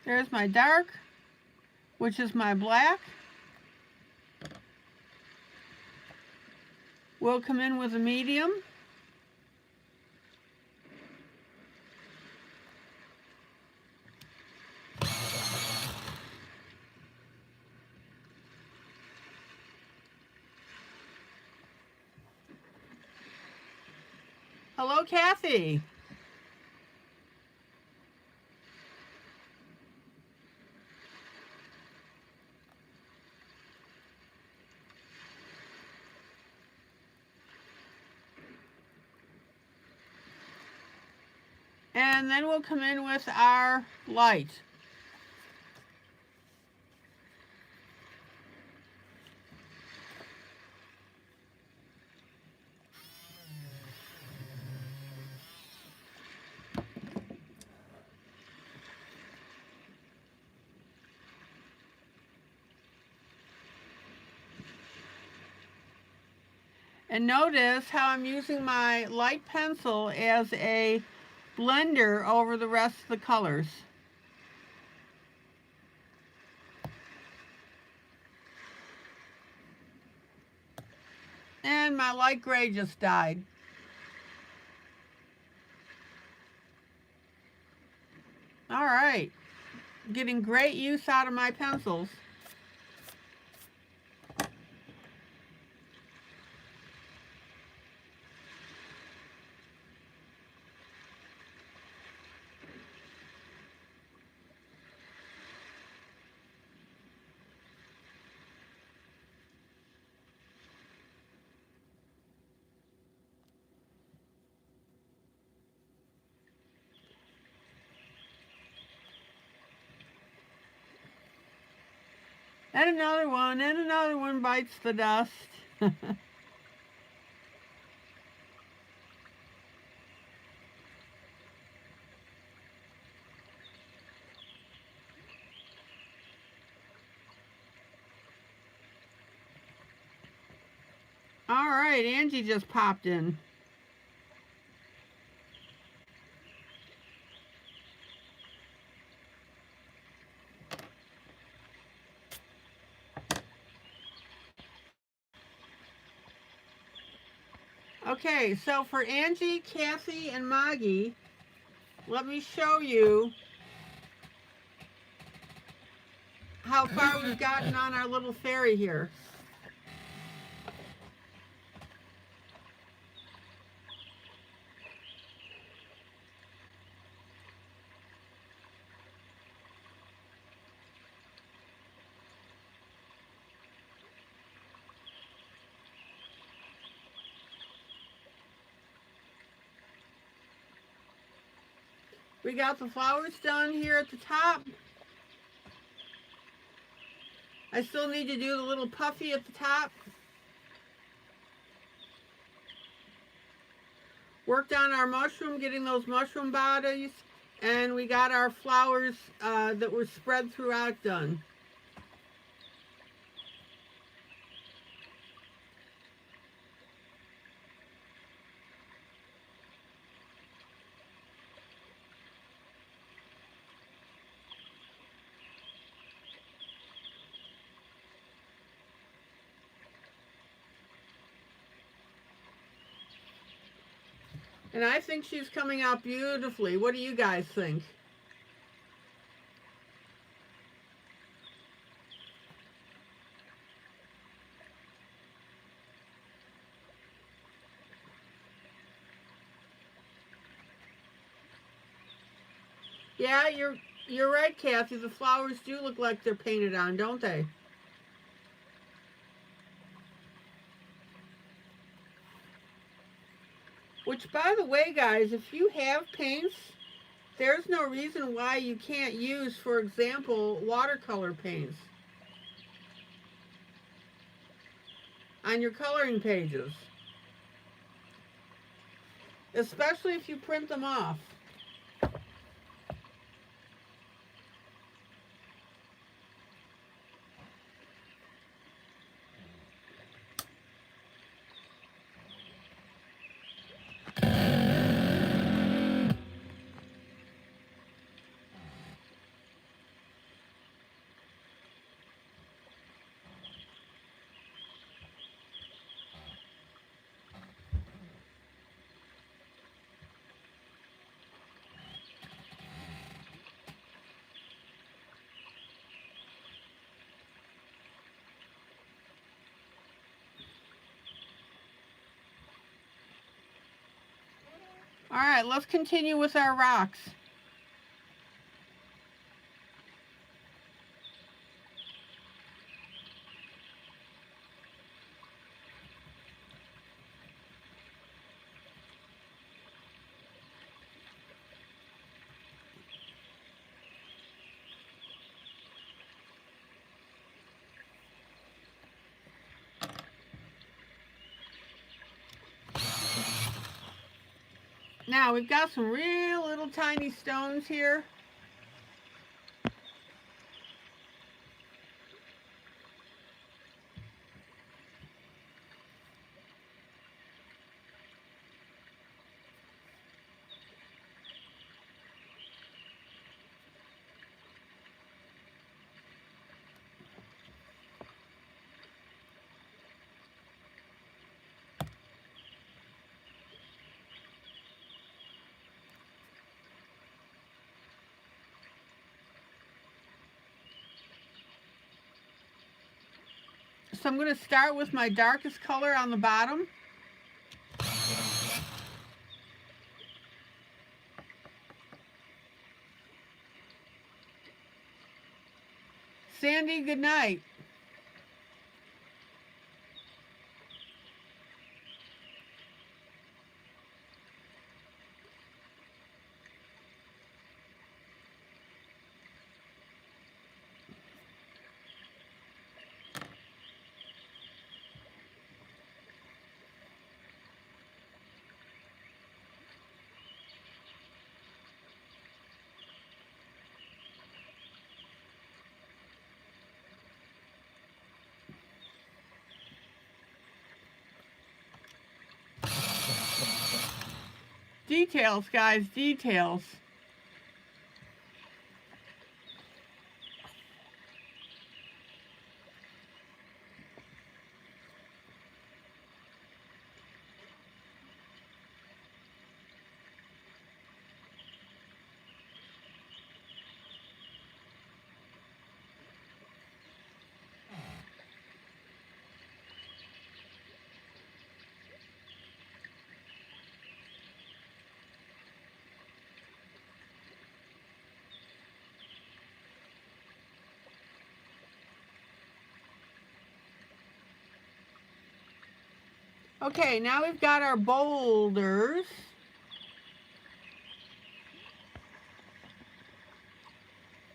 There's my dark, which is my black. We'll come in with a medium. Hello, Kathy. And then we'll come in with our light. And notice how I'm using my light pencil as a blender over the rest of the colors. And my light gray just died. All right, getting great use out of my pencils. And another one bites the dust. All right, Angie just popped in. Okay, so for Angie, Kathy, and Maggie, let me show you how far we've gotten on our little fairy here. We got the flowers done here at the top. I still need to do the little puffy at the top. Worked on our mushroom, getting those mushroom bodies And we got our flowers that were spread throughout done. And I think she's coming out beautifully. What do you guys think? Yeah, you're right, Kathy. The flowers do look like they're painted on, don't they? Which, by the way, guys, if you have paints, there's no reason why you can't use, for example, watercolor paints on your coloring pages, especially if you print them off. All right, let's continue with our rocks. Now, we've got some real little tiny stones here. So I'm going to start with my darkest color on the bottom. Sandy, good night. Details, guys, details. Okay, now we've got our boulders.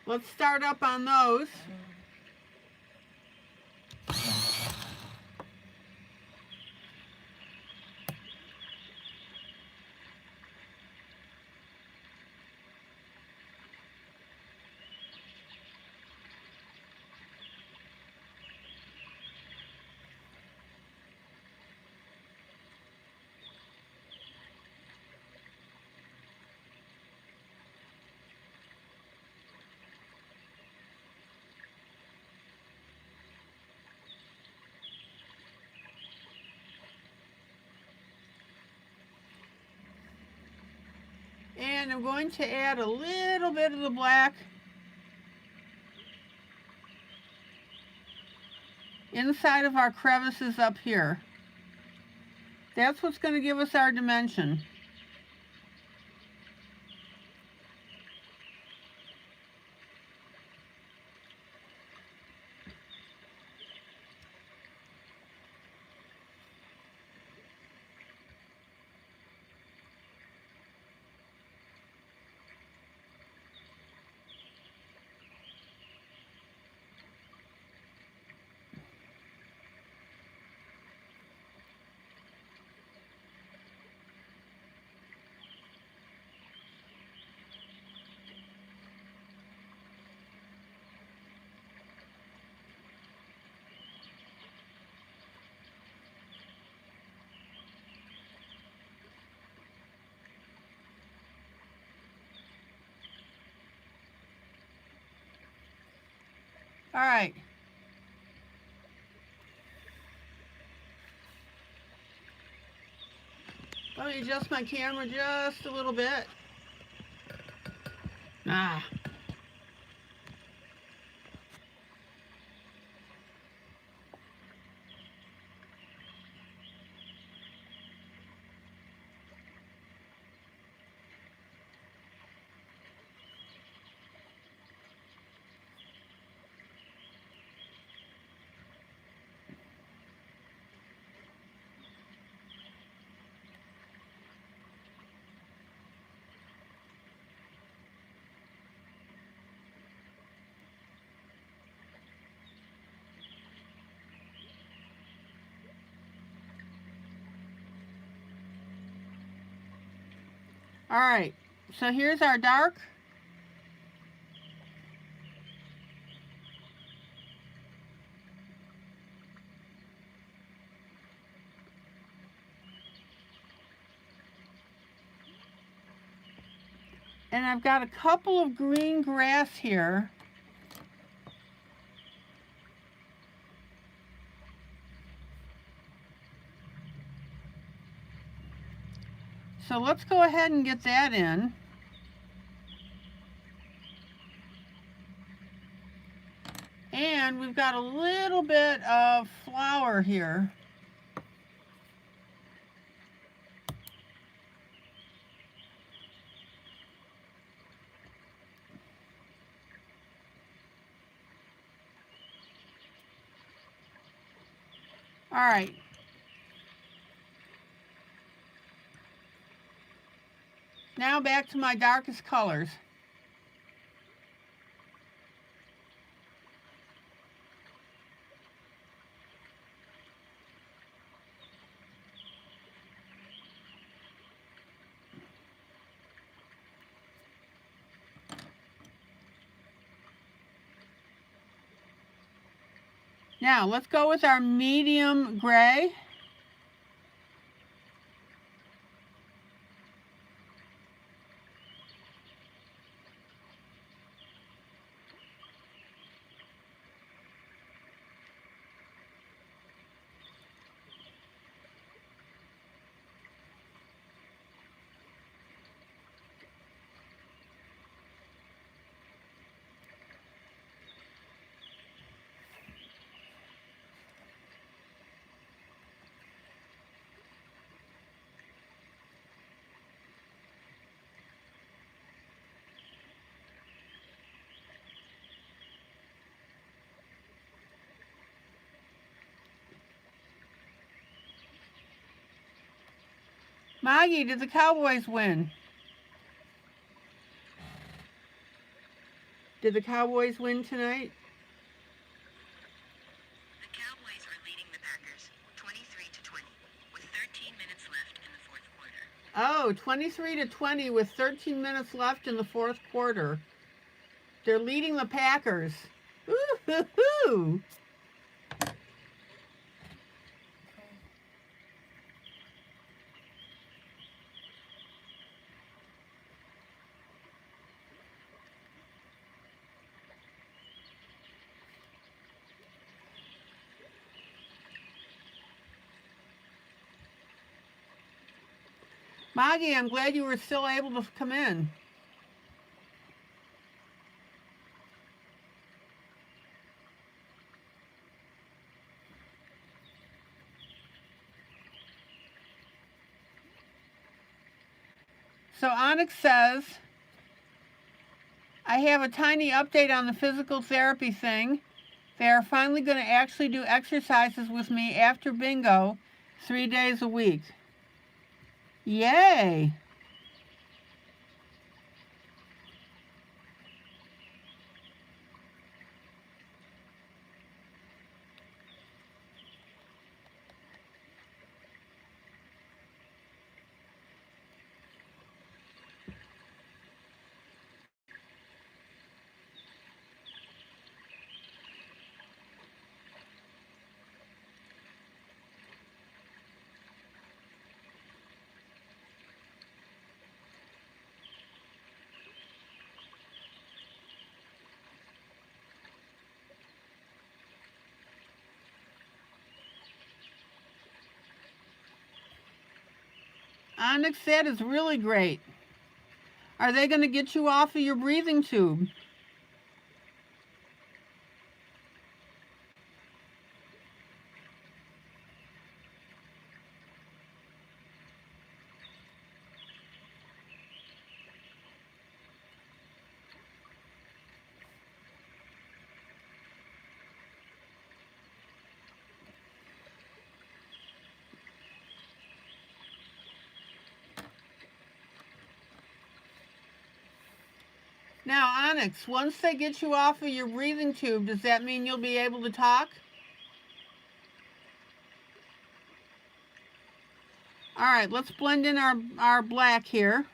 Let's start up on those. And I'm going to add a little bit of the black inside of our crevices up here. That's what's going to give us our dimension. All right. Let me adjust my camera just a little bit. Ah. All right, so here's our dark. And I've got a couple of green grass here. So let's go ahead and get that in. And we've got a little bit of flower here. All right. Now back to my darkest colors. Now let's go with our medium gray. Maggie, did the Cowboys win? Did the Cowboys win tonight? The Cowboys are leading the Packers 23-20 with 13 minutes left in the fourth quarter. Oh, 23-20 with 13 minutes left in the fourth quarter. They're leading the Packers. Ooh-hoo-hoo! Maggie, I'm glad you were still able to come in. So Onyx says, I have a tiny update on the physical therapy thing. They are finally going to actually do exercises with me after bingo 3 days a week. Yay! Onyx, that is really great. Are they going to get you off of your breathing tube? Now, Onyx, once they get you off of your breathing tube, does that mean you'll be able to talk? All right, let's blend in our black here.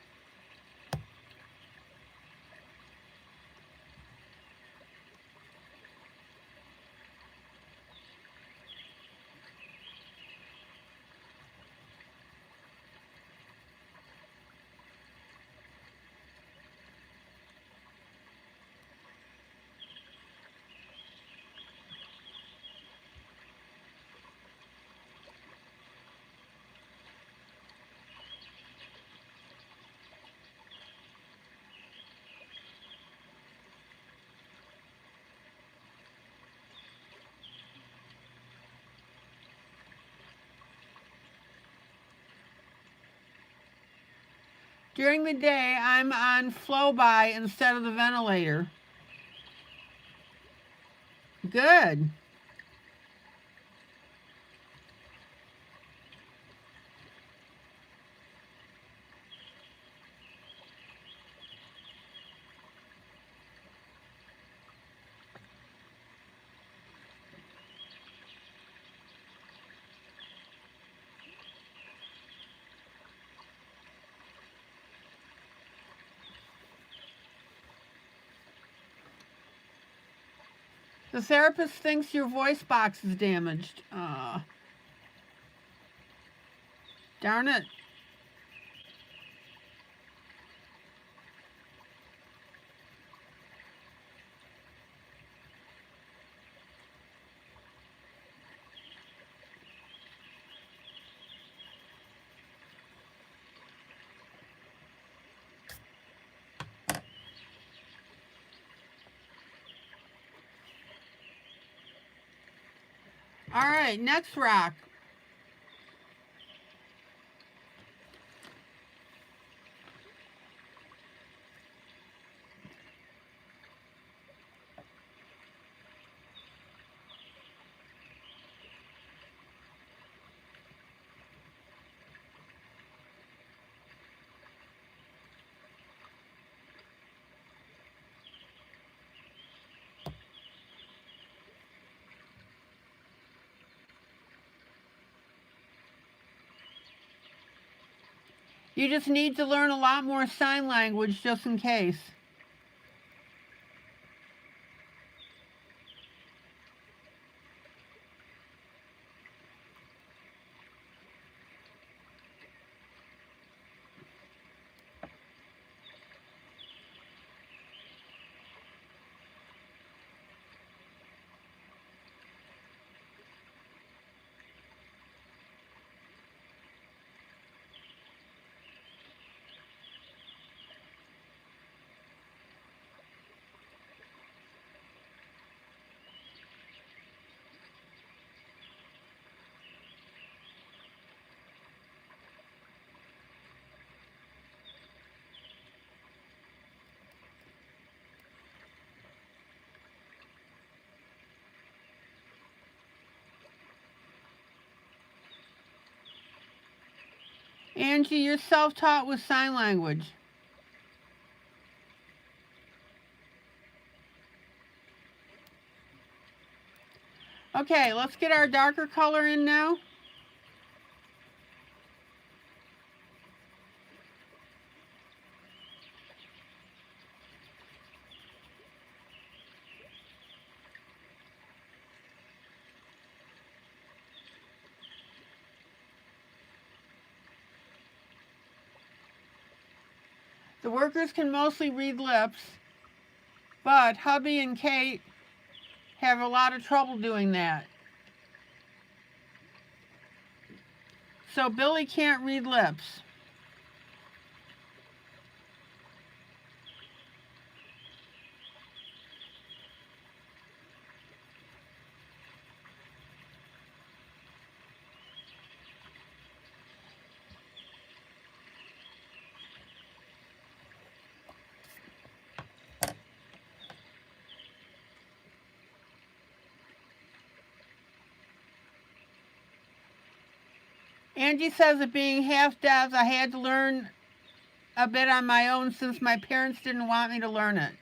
During the day, I'm on flow-by instead of the ventilator. Good. The therapist thinks your voice box is damaged. Darn it. All right, next rock. You just need to learn a lot more sign language just in case. Angie, you're self-taught with sign language. Okay, let's get our darker color in now. The workers can mostly read lips, but hubby and Kate have a lot of trouble doing that. So Billy can't read lips. Angie says that being half deaf, I had to learn a bit on my own since my parents didn't want me to learn it.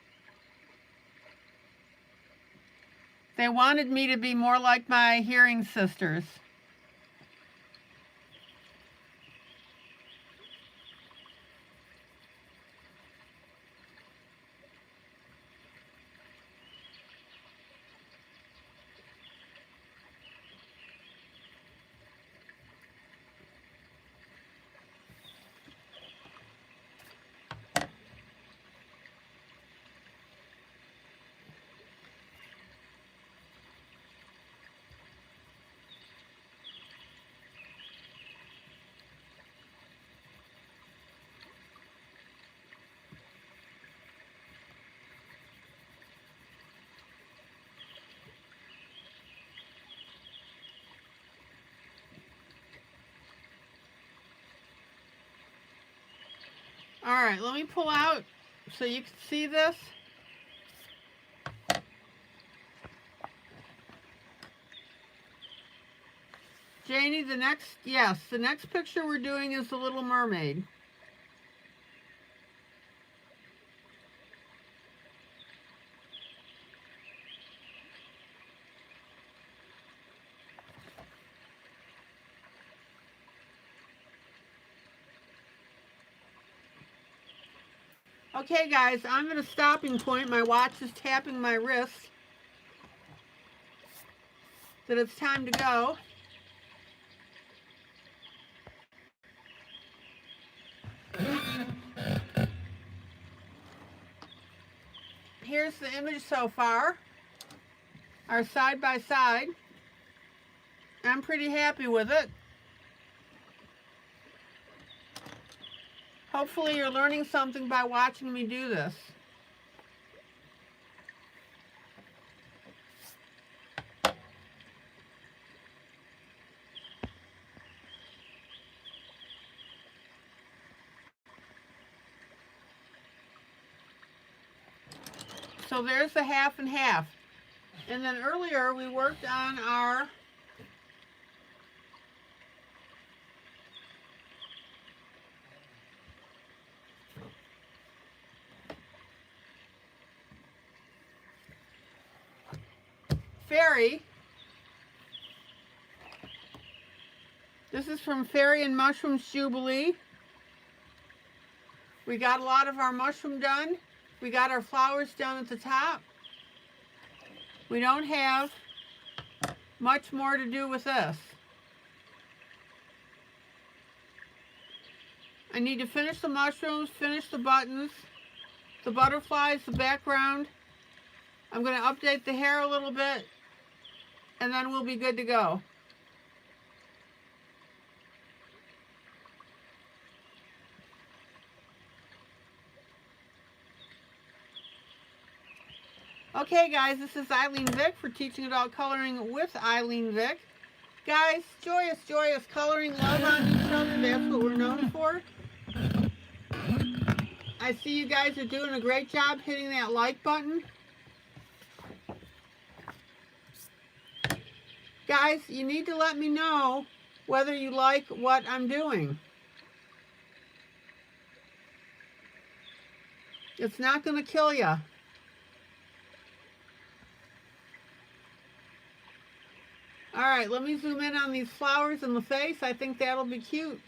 They wanted me to be more like my hearing sisters. All right, let me pull out so you can see this. Janie, the next picture we're doing is the Little Mermaid. Okay, guys, I'm at a stopping point. My watch is tapping my wrist that it's time to go. Here's the image so far, our side by side. I'm pretty happy with it. Hopefully you're learning something by watching me do this. So there's the half and half. And then earlier we worked on our fairy. This is from Fairy and Mushrooms Jubilee. We got a lot of our mushroom done. We got our flowers done at the top. We don't have much more to do with this. I need to finish the mushrooms, finish the buttons, the butterflies, the background. I'm going to update the hair a little bit, and then we'll be good to go. Okay, guys, this is ILene Vick for Teaching Adult Coloring with ILene Vick. Guys, joyous, joyous coloring, love on each other. That's what we're known for. I see you guys are doing a great job hitting that like button. Guys, you need to let me know whether you like what I'm doing. It's not going to kill you. All right, let me zoom in on these flowers in the face. I think that'll be cute.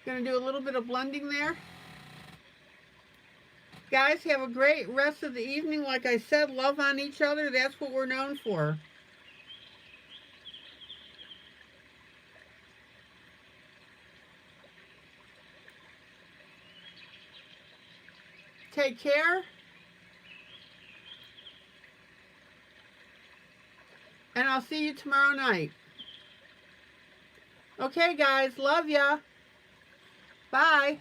Going to do a little bit of blending there. Guys, have a great rest of the evening. Like I said, love on each other. That's what we're known for. Take care. And I'll see you tomorrow night. Okay, guys. Love ya. Bye.